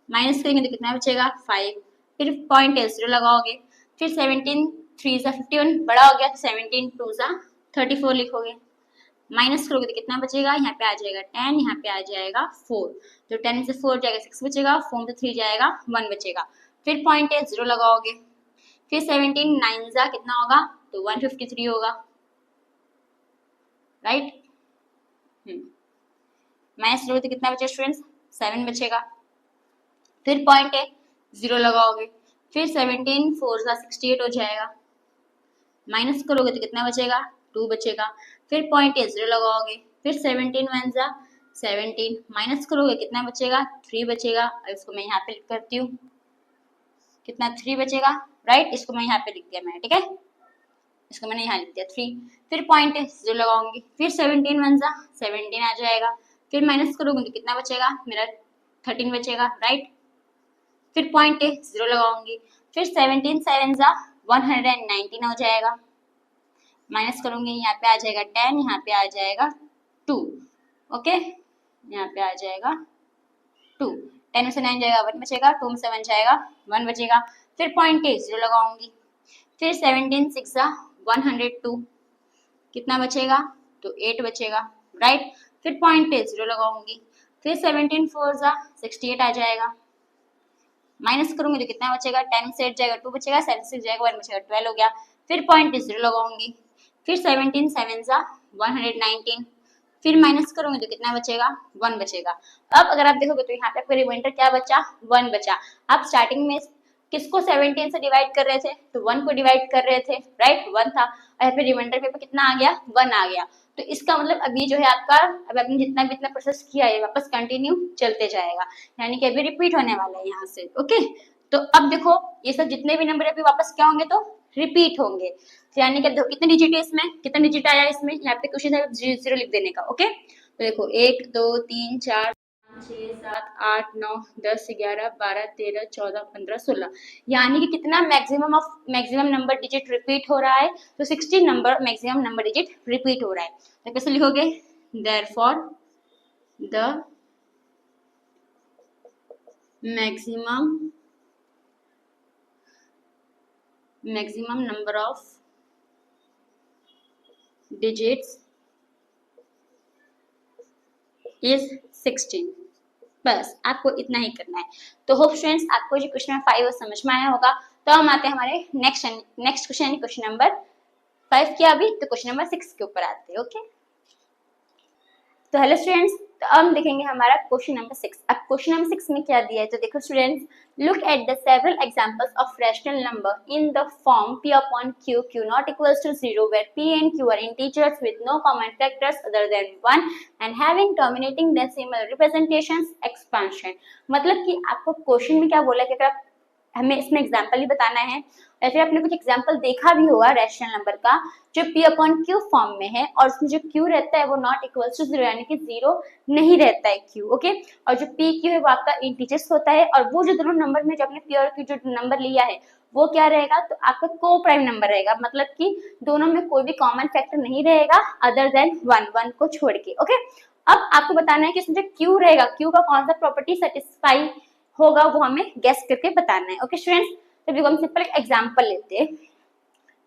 माइनस करेंगे तो कितना बचेगा 5, फिर पॉइंट है 0 लगाओगे, फिर 17 3 सा 51 बड़ा हो गया, 17 2 सा 34 लिखोगे। माइनस करोगे तो कितना बचेगा, यहाँ पे आ जाएगा 10, यहाँ पे आ जाएगा 4, तो 10 में से 4 जाएगा 6 बचेगा, 4 में से 3 जाएगा 1 बचेगा। फिर पॉइंट है 0 लगाओगे, फिर 17 9 जा कितना होगा, तो 153 होगा, राइट। माइनस करोगे तो कितना बचेगा स्टूडेंट्स, 7 बचेगा। फिर पॉइंट है 0 लगाओगे, फिर 17 4 जा 68 हो जाएगा, माइनस करोगे तो कितना बचेगा, 2 बचेगा। फिर पॉइंट है 0 लगाओगे, फिर 17 1 जा 17, माइनस करोगे कितना बचेगा, 3 बचेगा। और इसको मैं यहाँ पे लिख करती हूँ, कितना 3 बचेगा, राइट। इसको मैं यहाँ पे लिख दिया मैंने, ठीक है, इसको मैंने यहाँ लिख दिया 3। फिर पॉइंट है 0 लगाऊंगी, फिर 17 1 जा 17 आ जाएगा, फिर माइनस करोगे तो कितना बचेगा, मेरा 13 बचेगा, राइट। फिर पॉइंट है 0 लगाऊंगी, फिर 17 7 जा 119 हो जाएगा, माइनस करूंगी, यहाँ पे आ जाएगा 10, यहाँ पे आ जाएगा 2, ओके, यहाँ पे आ जाएगा 2, 10 में से 9 जाएगा 1 बचेगा, 2 में से 1 जाएगा 1 बचेगा। फिर पॉइंट है 0 लगाऊंगी, फिर 17 6 जा 102 कितना बचेगा, तो 8 बचेगा, राइट। फिर पॉइंट है 0 लगाऊंगी, फिर 17 4 जा 68 आ जाएगा, माइनस करूंगी तो कितना बचेगा, 10 से 8 जाएगा 2 बचेगा, 7 से 6 जाएगा 1 बचेगा, 12 हो गया। फिर पॉइंट पे 0 लगाऊंगी, फिर 17 7 जा 119, फिर माइनस करूंगी तो कितना बचेगा, 1 बचेगा। अब अगर आप देखोगे तो यहाँ पे आपका रिमाइंडर क्या बचा, 1 बचा। आप स्टार्टिंग में किसको 17 से डिवाइड कर रहे थे, तो 1 को डिवाइड कर रहे थे, राइट, 1 था, और यहाँ पे रिमाइंडर पे कितना आ गया, 1 आ गया। तो इसका मतलब अभी जो है आपका, अब आपने जितना भी इतना प्रोसेस किया है वापस कंटिन्यू चलते जाएगा, यानी कि अभी रिपीट होने वाला है यहाँ से, ओके। तो अब देखो ये सब जितने भी नंबर अभी वापस क्या होंगे, तो रिपीट होंगे, तो यानी कि देखो कितने डिजिट है इसमें, कितना डिजिट आया इसमें, यहाँ पे क्वेश्चन है 0 लिख देने का, ओके। तो देखो 1 2 3 4 6 7 8 9 10 11 12 13 14 15 16, यानी कि कितना मैक्सिमम नंबर डिजिट रिपीट हो रहा है, तो 16 number maximum number digit repeat हो रहा है। तो कैसे लिखोगे, therefore the maximum number of digits is 16। बस आपको इतना ही करना है। तो होप स्टूडेंट्स आपको जो क्वेश्चन नंबर 5 वो समझ में आया होगा। तो हम आते हैं हमारे नेक्स्ट क्वेश्चन, यानी क्वेश्चन नंबर 5 किया अभी, तो क्वेश्चन नंबर 6 के ऊपर आते हैं, ओके। तो हेलो स्टूडेंट्स, तो अब हम देखेंगे हमारा क्वेश्चन नंबर 6। अब क्वेश्चन नंबर 6 में क्या दिया है, तो देखो students, look at the several examples of rational number in the form p upon q, q not equals to 0, where p and q are integers with no common factors other than 1 and having terminating decimal representations expansion। मतलब कि आपको question में क्या बोला कि अगर हमें इसमें एग्जाम्पल ही बताना है, या फिर आपने कुछ एग्जाम्पल देखा भी होगा रैशनल नंबर का जो p अपॉन q फॉर्म में है, और उसमें जो q रहता है वो नॉट इक्वल टू 0, यानी कि 0 नहीं रहता है q, ओके। और जो p q है वो आपका इंटीजर्स होता है, और वो जो दोनों नंबर में जो आपने p और q जो नंबर लिया है वो क्या रहेगा, तो आपका को प्राइम नंबर रहेगा, मतलब कि दोनों में कोई भी कॉमन फैक्टर नहीं रहेगा अदर देन 1 को छोड़ के, ओके। अब आपको बताना है कि इसमें जो q रहेगा, q का कौन सा प्रॉपर्टी सेटिस्फाई होगा वो हमें गेस करके बताना है, ओके स्टूडेंट्स। तो देखो हम सिंपल एक एग्जांपल लेते हैं,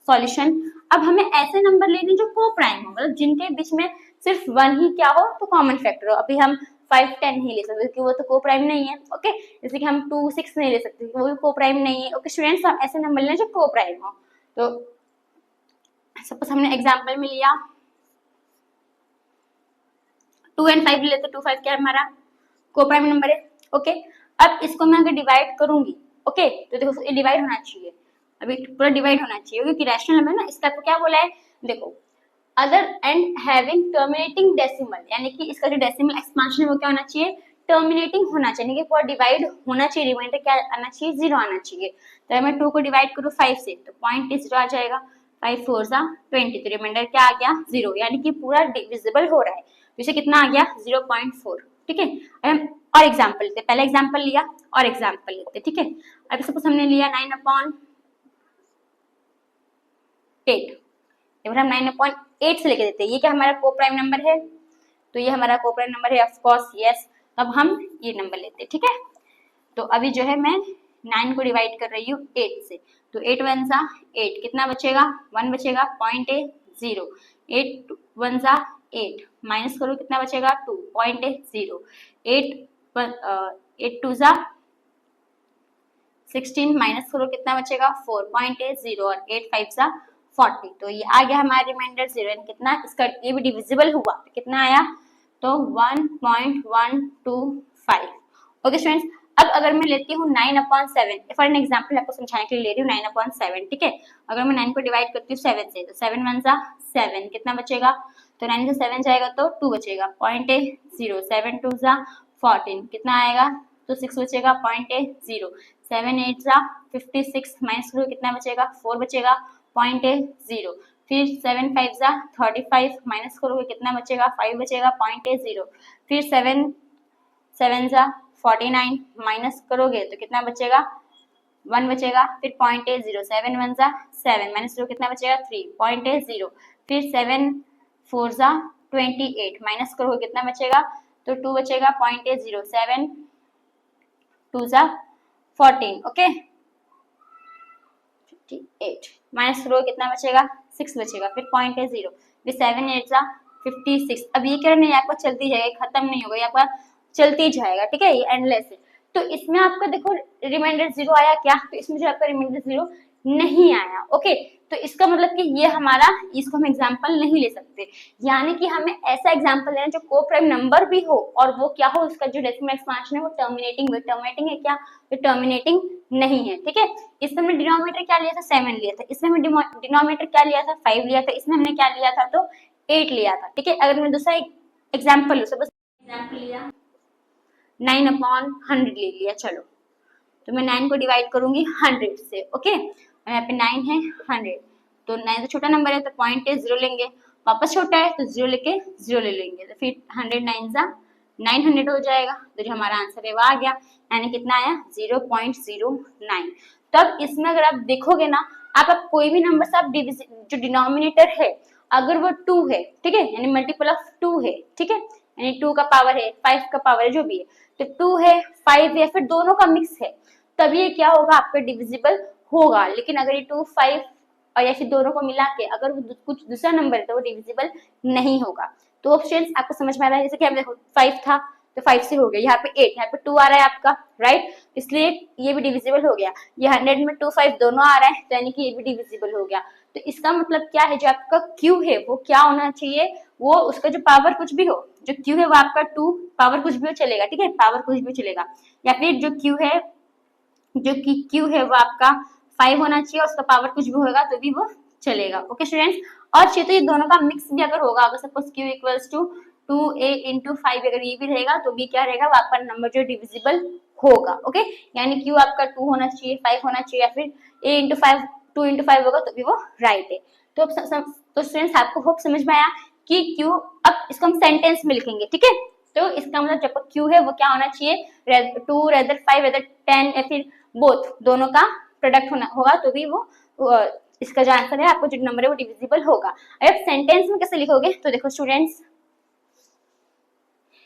सॉल्यूशन। अब हमें ऐसे नंबर लेने जो को प्राइम हो, मतलब जिनके बीच में सिर्फ 1 ही क्या हो, तो कॉमन फैक्टर हो। अभी हम 5 10 नहीं ले सकते क्योंकि वो तो को प्राइम नहीं है, ओके। जैसे कि हम 2 6 नहीं ले सकते वो भी को प्राइम नहीं है, ओके स्टूडेंट्स। हम ऐसे नंबर लेना जो को प्राइम हो। तो सपोज हमने एग्जाम्पल में लिया 2 and 5 लेते, 2 5 क्या है हमारा को प्राइम नंबर है, ओके। अब इसको मैं अगर डिवाइड करूंगी, ओके, तो देखो ये डिवाइड होना चाहिए, अभी पूरा डिवाइड होना चाहिए क्योंकि रैशनल नंबर है ना। इसका तो क्या बोला है, देखो other and having terminating decimal, यानी कि इसका जो डेसिमल एक्सपांशन है वो क्या होना चाहिए, टर्मिनेटिंग होना चाहिए, कि पूरा डिवाइड होना चाहिए, रिमाइंडर क्या आना चाहिए, 0 आना चाहिए। तो मैं 2 को डिवाइड करूँ 5 से, तो पॉइंट 0 आ जाएगा, 5 4 जा 20, तो रिमाइंडर क्या आ गया, 0, यानी कि पूरा डिविजिबल हो रहा है। तो इसे कितना आ गया 0.4, ठीक है। अब हम और एग्जाम्पल लेते, पहले एग्जाम्पल लिया और एग्जाम्पल लेते, ठीक है। अब सपोज हमने लिया 9/8, फिर हम 9/8 से लेके देते हैं, ये क्या हमारा को प्राइम नंबर है, तो ये हमारा को प्राइम नंबर है, ऑफ कोर्स यस। अब हम ये नंबर लेते हैं, ठीक है। तो अभी जो है मैं 9 को डिवाइड कर रही हूँ 8 से, तो 8 वन जा 8, कितना बचेगा 1 बचेगा, पॉइंट है 0, 8 वन जा 8, माइनस करो कितना बचेगा 2, पॉइंट है 0, 8 टू जा 16, माइनस करो कितना बचेगा 4, पॉइंट है 0, और 8 5 जा 40, तो ये आ गया हमारा रिमाइंडर 0, कितना इसका ये भी डिविजिबल हुआ तो कितना आया, तो 1.125। ओके स्टूडेंट्स, अब अगर मैं लेती हूँ 9/7, फॉर एन एग्जाम्पल आपको समझाने के लिए ले रही हूँ 9/7, ठीक है। अगर मैं 9 को डिवाइड करती हूँ 7 से, तो 7 वन जा 7, कितना बचेगा, तो 9 से 7 जाएगा तो 2 बचेगा, पॉइंट है 0, 7 टू जा 14, कितना आएगा, तो 6 बचेगा, पॉइंट है 0, 7 8 जा 56, माइनस करो कितना बचेगा 4 बचेगा, पॉइंट है 0, फिर 7 5 जा 35, माइनस करोगे कितना बचेगा 5 बचेगा, पॉइंट है 0, फिर 7 7 जा 49, माइनस करोगे तो कितना बचेगा 1 बचेगा, फिर पॉइंट है 0, 7 1 जा 7, माइनस करो कितना बचेगा 3, पॉइंट है 0, फिर 7 4 जा 28, माइनस करोगे कितना बचेगा, तो 2 बचेगा, पॉइंट है 0, 7 2 जा 14, ओके 58, माइनस करोगे कितना बचेगा 6 बचेगा, फिर पॉइंट है 0, फिर 7 8 जा 56। अब ये क्या नहीं आपका चलती जाएगा, खत्म नहीं होगा, ये आपका चलती जाएगा, ठीक है, ये एंडलेस है। तो इसमें आपका देखो रिमाइंडर 0 आया क्या, तो इसमें जो आपका रिमाइंडर 0 नहीं आया, ओके। तो इसका मतलब कि ये हमारा, इसको हम एग्जांपल नहीं ले सकते, यानी कि हमें ऐसा एग्जांपल लेना जो को प्राइम नंबर भी हो और वो क्या हो, उसका जो डेसिमल एक्सपांशन है वो टर्मिनेटिंग है। टर्मिनेटिंग है क्या, तो टर्मिनेटिंग नहीं है, ठीक है। इसमें हमने डिनोमिनेटर क्या लिया था 7 लिया था, इसमें हमने डिनोमिनेटर क्या लिया था 5 लिया था, इसमें हमने क्या लिया था तो 8 लिया था, ठीक है। अगर मैं दूसरा एग्जाम्पल लूँ, सपोज एग्जाम्पल लिया 9/100 ले लिया, चलो तो मैं 9 को डिवाइड करूंगी 100 से, ओके, और यहाँ पे 9 है 100, तो 9 तो छोटा नंबर है तो पॉइंट है 0 लेंगे, वापस छोटा है तो 0 लेके 0 ले लेंगे, तो फिर 100 9 जा 900 हो जाएगा, तो जो हमारा आंसर है वो आ गया, यानी कितना आया 0.09। तो अब इसमें अगर आप देखोगे ना, आप कोई भी नंबर से आप जो डिनोमिनेटर है अगर वो 2 है, ठीक है, यानी मल्टीपल ऑफ 2 है, ठीक है, यानी 2 का पावर है 5 का पावर है जो भी है, तो 2 है 5 है फिर दोनों का मिक्स है, तब ये क्या होगा आपका डिविजिबल होगा। लेकिन अगर ये 2 5 और या फिर दोनों को मिला के अगर वो कुछ दूसरा नंबर है तो वो डिविजिबल नहीं होगा। तो ऑप्शंस आपको समझ में आ रहा है, जैसे कि हम देखो 5 था तो 5 से हो गया, यहाँ पे 8, यहाँ पे 2 आ रहा है आपका, राइट, इसलिए ये भी डिविजिबल हो गया। ये 100 में 2 5 दोनों आ रहा है तो यानी कि ये भी डिविजिबल हो गया। तो इसका मतलब क्या है, जो आपका Q है वो क्या होना चाहिए, वो उसका जो पावर कुछ भी हो, जो Q है वो आपका 2 पावर कुछ भी हो चलेगा, ठीक है, पावर कुछ भी चलेगा, या फिर जो Q है वो आपका 5 होना चाहिए, उसका पावर कुछ भी होगा तो भी वो चलेगा, ओके स्टूडेंट्स। और चाहिए तो ये दोनों का मिक्स भी अगर होगा, अगर suppose Q equals to 2a into 5 अगर ये भी रहेगा तो भी क्या रहेगा, आपका नंबर जो डिविजिबल होगा, ओके, यानी Q आपका 2 होना चाहिए 5 होना चाहिए, या फिर a into 5 2 into 5 होगा तो भी वो राइट है। तो स्टूडेंट्स आपको होप समझ में आया कि Q, अब इसको हम सेंटेंस में लिखेंगे, ठीक है। तो इसका मतलब जब Q है वो क्या होना चाहिए, 2 रेदर 5 रेदर 10 या फिर बोथ दोनों का प्रोडक्ट होगा तो भी वो इसका जो आंसर है आपको जो नंबर है वो डिविजिबल होगा। अब सेंटेंस में कैसे लिखोगे, तो देखो स्टूडेंट्स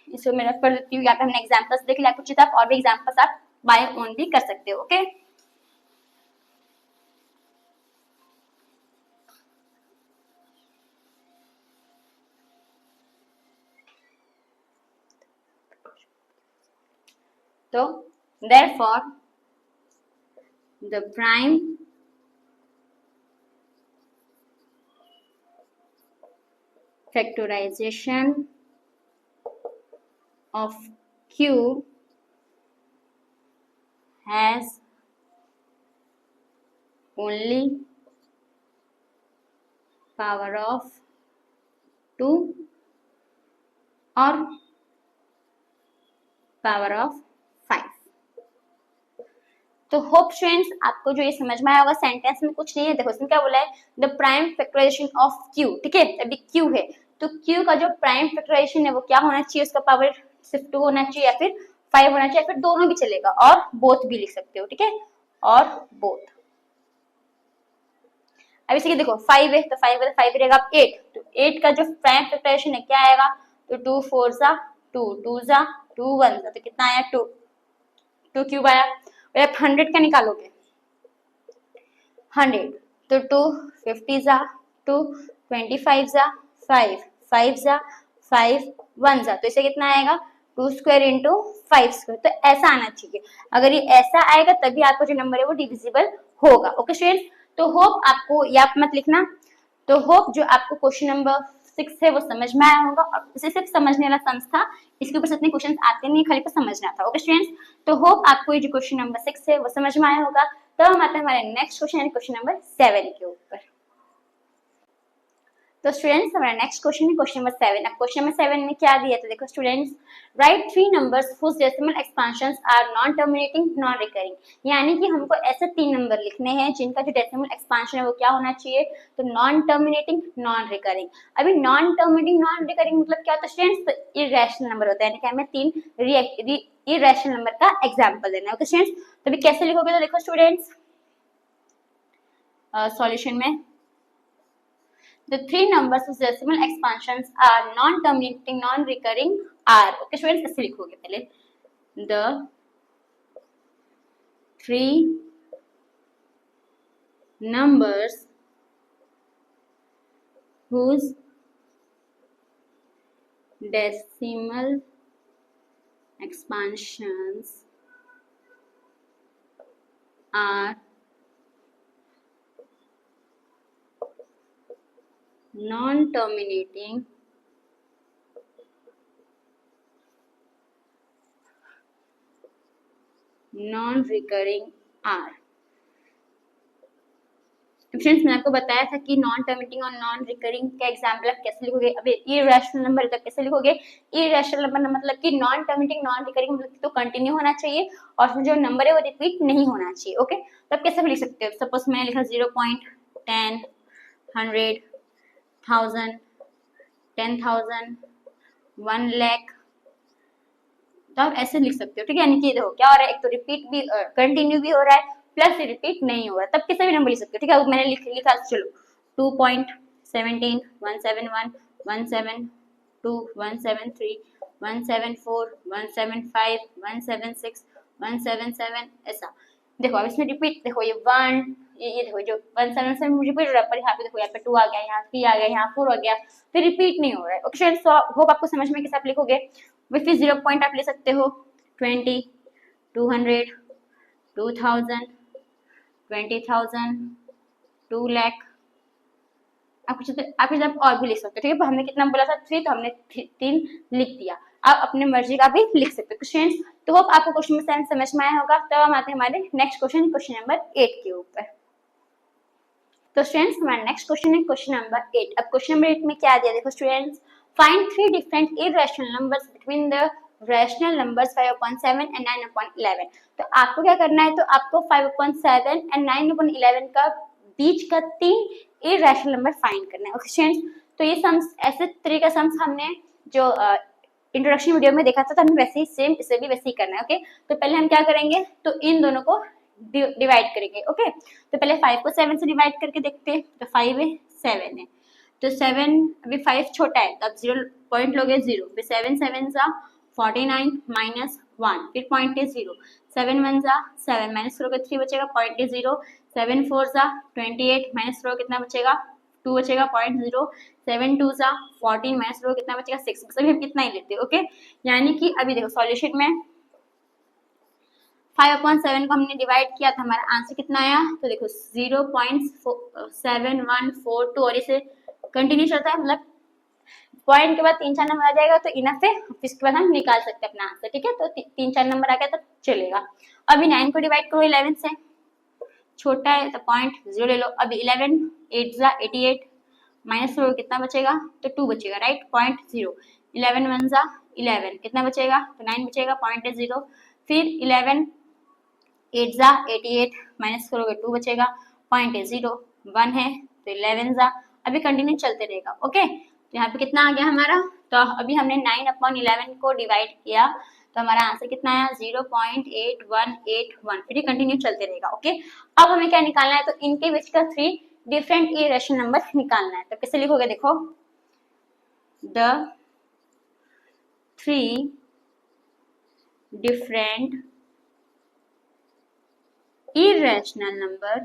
इसको मैं रख कर देती हूँ, या फिर हमने एग्जांपल्स देख लिया, कुछ आप और भी एग्जांपल्स आप बाय ओन भी कर सकते हो, ओके। तो therefore the prime factorization of Q has only power of 2 और पावर ऑफ 5। तो होप स्टूडेंट्स आपको जो ये समझ में आया होगा, सेंटेंस में कुछ नहीं है, देखो इसमें क्या बोला है, the prime factorisation of Q, ठीक है, अभी Q है तो Q का जो प्राइम फैक्टराइजेशन है वो क्या होना चाहिए, उसका पावर सिर्फ 2 होना चाहिए या फिर 5 होना चाहिए, फिर दोनों भी चलेगा, और बोथ भी लिख सकते हो, ठीक है, और बोथ। अब इसे देखो 5 है तो 5 रहेगा 8, तो 8 का जो प्राइम फैक्टराइजेशन है क्या आएगा, तो 2 4 जा 2 2 जा 2 1 जा, तो कितना आया 2 क्यूब आया, और आप 100 का निकालोगे 100 तो 2 50 जा 2 25 जा 5 5 जा 5 1 जा, तो इसे कितना आएगा 2 स्क्वायर इंटू 5 स्क्वायर। तो ऐसा आना चाहिए, अगर ये ऐसा आएगा तभी आपका जो नंबर है वो डिविजिबल होगा। ओके स्टूडेंट्स, तो होप आपको या मत लिखना, तो होप जो आपको क्वेश्चन नंबर 6 है वो समझ में आया होगा, और इसे सिर्फ समझने वाला सम्स था, इसके ऊपर इतने क्वेश्चन आते नहीं, खाली पर समझना था। ओके स्टूडेंट्स, तो होप आपको ये जो क्वेश्चन नंबर 6 है वो समझ में आया होगा। तो हम आते हैं हमारे नेक्स्ट क्वेश्चन यानी क्वेश्चन नंबर 7 के ऊपर। तो स्टूडेंट्स हमारा नेक्स्ट क्वेश्चन है क्वेश्चन नंबर 7। अब क्वेश्चन नंबर 7 में क्या दिया था देखो students, write 3 numbers whose decimal expansions are non terminating non recurring, यानी कि हमको ऐसे 3 नंबर लिखने हैं जिनका जो डेसिमल एक्सपेंशन है वो क्या होना चाहिए, तो नॉन टर्मिनेटिंग नॉन रिकरिंग। अभी नॉन टर्मिनेटिंग नॉन रिकरिंग मतलब क्या होता है स्टूडेंट्स, तो इरेशनल नंबर होता है, यानी कि हमें 3 इरेशनल नंबर का एग्जांपल देना है। ओके स्टूडेंट्स, तो अभी कैसे लिखोगे, तो देखो स्टूडेंट्स सॉल्यूशन में the 3 numbers whose decimal expansions are non-terminating non-recurring are, okay students ऐसे लिखोगे पहले, the 3 numbers whose decimal expansions are non-terminating non-recurring are। Friends मैंने आपको बताया था कि नॉन टर्मिनेटिंग और नॉन रिकरिंग का एग्जांपल आप कैसे लिखोगे। अब इरेशनल नंबर तक कैसे लिखोगे, इरेशनल नंबर मतलब कि नॉन टर्मिनेटिंग नॉन रिकरिंग मतलब तो कंटिन्यू होना चाहिए और उसमें जो नंबर है वो रिपीट नहीं होना चाहिए। ओके, तो आप कैसे भी लिख सकते हो, सपोज मैंने लिखा 0.10 100 1000 10,000 1 लाख, तो आप ऐसे लिख सकते हो। ठीक है, यानी कि देखो क्या हो रहा है, एक तो रिपीट भी कंटिन्यू भी हो रहा है प्लस रिपीट नहीं हो रहा है, तब किसी भी नंबर लिख सकते हो। ठीक है, अब मैंने लिखा चलो 2.17 171 172 173 174 175 176 177 ऐसा। देखो अब इसमें रिपीट देखो ये 1 ये देखो जो 177 रिपीट हो रहा है, पर यहाँ पे देखो यहाँ पे 2 आ गया, यहाँ 3 आ गया, यहाँ 4 आ गया, फिर रिपीट नहीं हो रहा है। ओके फ्रेंड्स, होप आपको समझ में कैसे आप लिखोगे। विथ 0 पॉइंट आप ले सकते हो 20 200 2000 20,000 2 लाख, आप जब और भी लिख सकते हो। ठीक है, हमने कितना बोला था 3, तो हमने 3 लिख दिया। आप अपने मर्जी का भी लिख सकते हो स्टूडेंट्स। तो होप आपको क्वेश्चन नंबर 7 समझ में आया होगा। तो हम आते हैं हमारे नेक्स्ट क्वेश्चन, क्वेश्चन नंबर 8 के ऊपर। तो स्टूडेंट्स हमारा नेक्स्ट क्वेश्चन है क्वेश्चन नंबर 8। अब क्वेश्चन नंबर 8 में क्या दिया देखो students, find 3 different irrational numbers between the rational numbers 5/7 and 9/11। तो आपको क्या करना है, तो आपको 5/7 एंड 9/11 का बीच का 3 इरेशनल नंबर फाइंड करना है। ओके स्टूडेंट्स, तो ये सम्स ऐसे तरीके का सम्स हमने जो इंट्रोडक्शन वीडियो में देखा था, तो हमें वैसे ही सेम इसे भी वैसे ही करना है। ओके, तो पहले हम क्या करेंगे, तो इन दोनों को डिवाइड करेंगे। ओके, तो पहले 5 को 7 से डिवाइड करके देखते हैं, तो 5 है 7 है, तो 7 अभी 5 छोटा है तो अब 0 पॉइंट लोगे 0, फिर 7 7 जा 49 माइनस 1, फिर पॉइंट है 0, 7 1 जा 7 माइनस करोगे 3 बचेगा, पॉइंट है 0, 7 4 जा 28 माइनस करोगे कितना बचेगा 2 बचेगा, पॉइंट 0, 7 2 जा 14 माइनस करोगे कितना बचेगा 6, सभी हम कितना ही लेते हैं। ओके, यानी कि अभी देखो सॉल्यूशन में 5/7 को हमने डिवाइड किया था, हमारा आंसर कितना आया, तो देखो 0.7142 और इसे कंटिन्यू चलता है, मतलब पॉइंट के बाद 3 4 नंबर आ जाएगा तो इनफ है, इसके बाद हम निकाल सकते हैं अपना आंसर। ठीक है, तो 3 4 नंबर आ गया तो चलेगा। अभी 9 को डिवाइड करो 11 से, छोटा है तो पॉइंट 0 ले लो। अभी 11 8 जा 88 माइनस करो कितना बचेगा, तो 2 बचेगा, राइट, पॉइंट 0, 11 1 जा 11 कितना बचेगा, तो 9 बचेगा, पॉइंट है 0, फिर 11 8 जा 88 माइनस करोगे 2 बचेगा, पॉइंट है 0, 1 है तो 11 जा, अभी कंटिन्यू चलते रहेगा। ओके, तो यहाँ पे कितना आ गया हमारा, तो अभी हमने 9/11 को डिवाइड किया तो हमारा आंसर कितना आया 0.8181, फिर कंटिन्यू चलते रहेगा। ओके, अब हमें क्या निकालना है, तो इनके बीच का 3 डिफरेंट इरेशनल नंबर निकालना है। तो कैसे लिखोगे, देखो the 3 different irrational number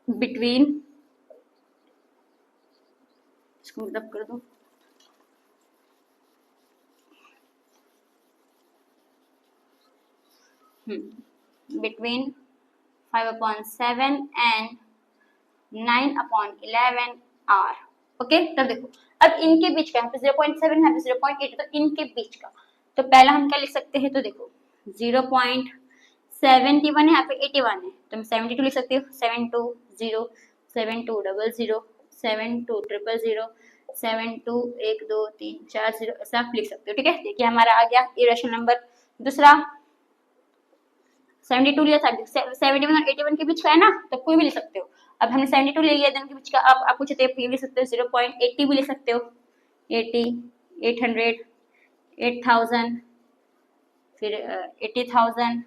between, इसको मतलब कर दो, between 5/7 and 9/11 आर। ओके, तब देखो अब इनके बीच का, यहाँ पे 0.7 है, 0.8, तो इनके बीच का, तो पहला हम क्या लिख सकते हैं, तो देखो 0.71 है, यहाँ पे 81 है, तो हम 72 लिख सकते हो, 720 7200 72000 7212340 ऐसा आप लिख सकते हो। ठीक है, देखिए हमारा आ गया इरेशनल नंबर। दूसरा 72 लिया था, 71 और 81 के बीच का है ना, तो कोई भी ले सकते हो। अब हमने 72 ले लिया, के बीच का, अब आप पूछते हैं ये ले सकते हो, 0.80 भी ले सकते हो, 80 800 8000 फिर 80,000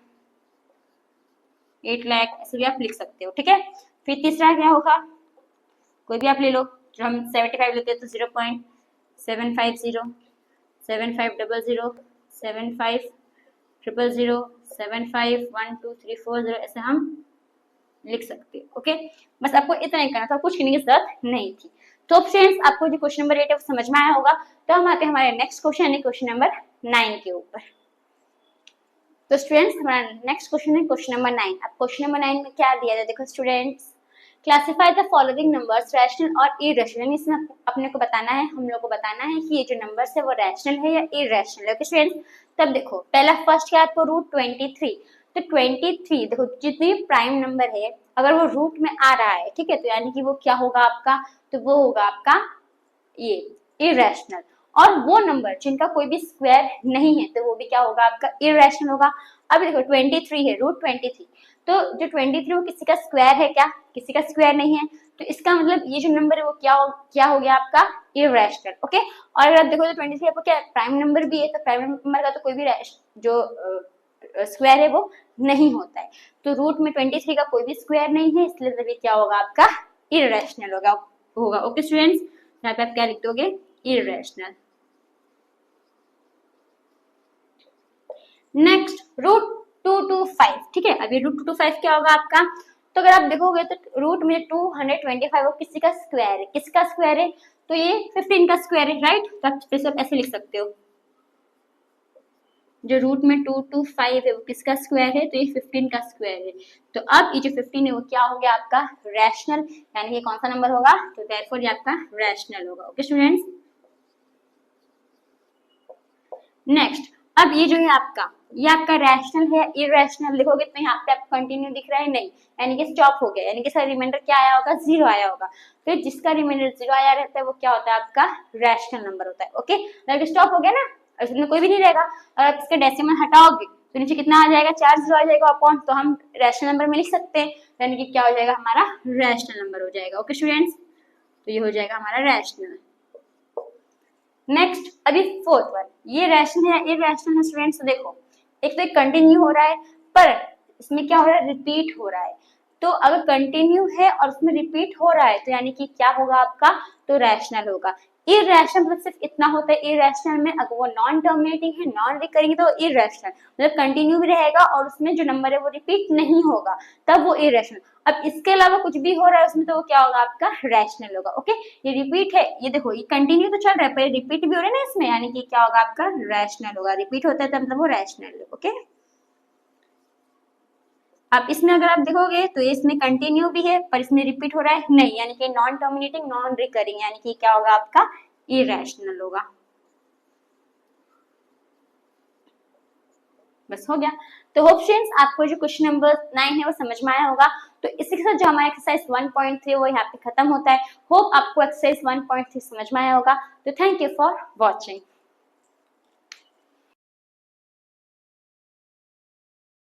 8 लाख ऐसे भी आप लिख सकते हो। ठीक है, फिर तीसरा क्या होगा, कोई भी आप ले लो, जो हम 75 लेते हैं तो 0.750 7500 7500 751234 ऐसे हम लिख सकते हैं। ओके, बस आपको इतना ही करना था, कुछ करने की जरूरत नहीं थी। तो फ्रेंड्स, आपको जो क्वेश्चन नंबर 8 है वो समझ में आया होगा। तो हम आते हैं हमारे नेक्स्ट क्वेश्चन यानी क्वेश्चन नंबर 9 के ऊपर। तो स्टूडेंट्स, हमारा नेक्स्ट क्वेश्चन है क्वेश्चन नंबर 9। अब क्वेश्चन नंबर 9 में क्या दिया है, देखो students, classify the following numbers rational और इरेशनल। इसमें अपने को बताना है, हम लोग को बताना है कि ये जो नंबर्स है वो रैशनल है या इरेशनल है। ओके स्टूडेंट्स, तब देखो पहला फर्स्ट क्या है आपको, √23। तो 23 देखो जितनी प्राइम नंबर है अगर वो रूट में आ रहा है, ठीक है, तो यानी कि वो क्या होगा आपका, तो वो होगा आपका ये इरेशनल। और वो नंबर जिनका कोई भी स्क्वायर नहीं है तो वो भी क्या होगा आपका इरेशनल होगा। अब देखो 23 है, √23, तो जो 23 वो किसी का स्क्वायर है क्या, किसी का स्क्वायर नहीं है, तो इसका मतलब ये जो नंबर है वो क्या हो गया आपका इरेशनल। ओके, और अगर आप देखो तो 23 आपको क्या प्राइम नंबर भी है, तो प्राइम नंबर का तो कोई भी जो स्क्वायर है वो नहीं होता है, तो रूट में 23 का कोई भी स्क्वायर नहीं है, इसलिए तभी क्या होगा आपका इरेशनल होगा। ओके स्टूडेंट्स, यहाँ पे आप क्या लिख दोगे, इरेशनल। नेक्स्ट √225, ठीक है, अभी √225 क्या होगा आपका, तो अगर आप देखोगे तो रूट में 225 वो किसी का स्क्वायर है, किसका स्क्वायर है, तो ये 15 का स्क्वायर है, राइट। तो आप ऐसे लिख सकते हो, जो रूट में 225 है वो किसका स्क्वायर है, तो ये 15 का स्क्वायर है। तो अब ये जो 15 है वो क्या हो गया आपका रैशनल, यानी कि कौन सा नंबर होगा, तो देयरफॉर ये आपका रैशनल होगा। ओके स्टूडेंट्स, नेक्स्ट, अब ये जो है आपका, ये आपका रैशनल है इरेशनल, देखोगे तो यहाँ पे आपको कंटिन्यू दिख रहा है नहीं, यानी कि स्टॉप हो गया, यानी कि सर रिमाइंडर क्या आया होगा, 0 आया होगा। तो जिसका रिमाइंडर 0 आया रहता है वो क्या होता है आपका रैशनल नंबर होता है। ओके, लाइक स्टॉप हो गया ना, इसमें कोई भी नहीं रहेगा, और आप इसके डेसिमल हटाओगे तो नीचे कितना आ जाएगा, 4 0 आ जाएगा अपॉन, तो हम रैशनल नंबर में लिख सकते हैं, यानी कि क्या हो जाएगा हमारा रैशनल नंबर हो जाएगा। ओके स्टूडेंट्स, तो ये हो जाएगा हमारा रैशनल। नेक्स्ट, अभी फोर्थ वन, ये रैशनल है इरेशनल है स्टूडेंट्स। तो देखो एक तो कंटिन्यू हो रहा है, पर इसमें क्या हो रहा है, रिपीट हो रहा है। तो अगर कंटिन्यू है और उसमें रिपीट हो रहा है तो यानी कि क्या होगा आपका, तो रैशनल होगा। इरेशनल मतलब सिर्फ इतना होता है, इरेशनल में अगर वो नॉन टर्मिनेटिंग है, नॉन रिकरिंग, तो इरेशनल मतलब कंटिन्यू भी रहेगा और उसमें जो नंबर है वो रिपीट नहीं होगा, तब वो इरेशनल। अब इसके अलावा कुछ भी हो रहा है उसमें, तो वो क्या होगा आपका रैशनल होगा। ओके, ये रिपीट है, ये देखो ये कंटिन्यू तो चल रहा है पर रिपीट भी हो रहा है ना इसमें, यानी कि क्या होगा आपका रैशनल होगा, रिपीट होता है तब मतलब वो रैशनल है। ओके, अब इसमें अगर आप देखोगे तो इसमें कंटिन्यू भी है पर इसमें रिपीट हो रहा है नहीं, यानी कि नॉन टर्मिनेटिंग नॉन रिकरिंग, यानी कि क्या होगा आपका इरेशनल होगा। बस हो गया। तो होप फ्रेंड्स आपको जो क्वेश्चन नंबर 9 है वो समझ में आया होगा। तो इसी के साथ जो हमारा एक्सरसाइज 1.3 वो यहाँ पे खत्म होता है। होप आपको एक्सरसाइज 1.3 समझ में आया होगा। तो थैंक यू फॉर वॉचिंग।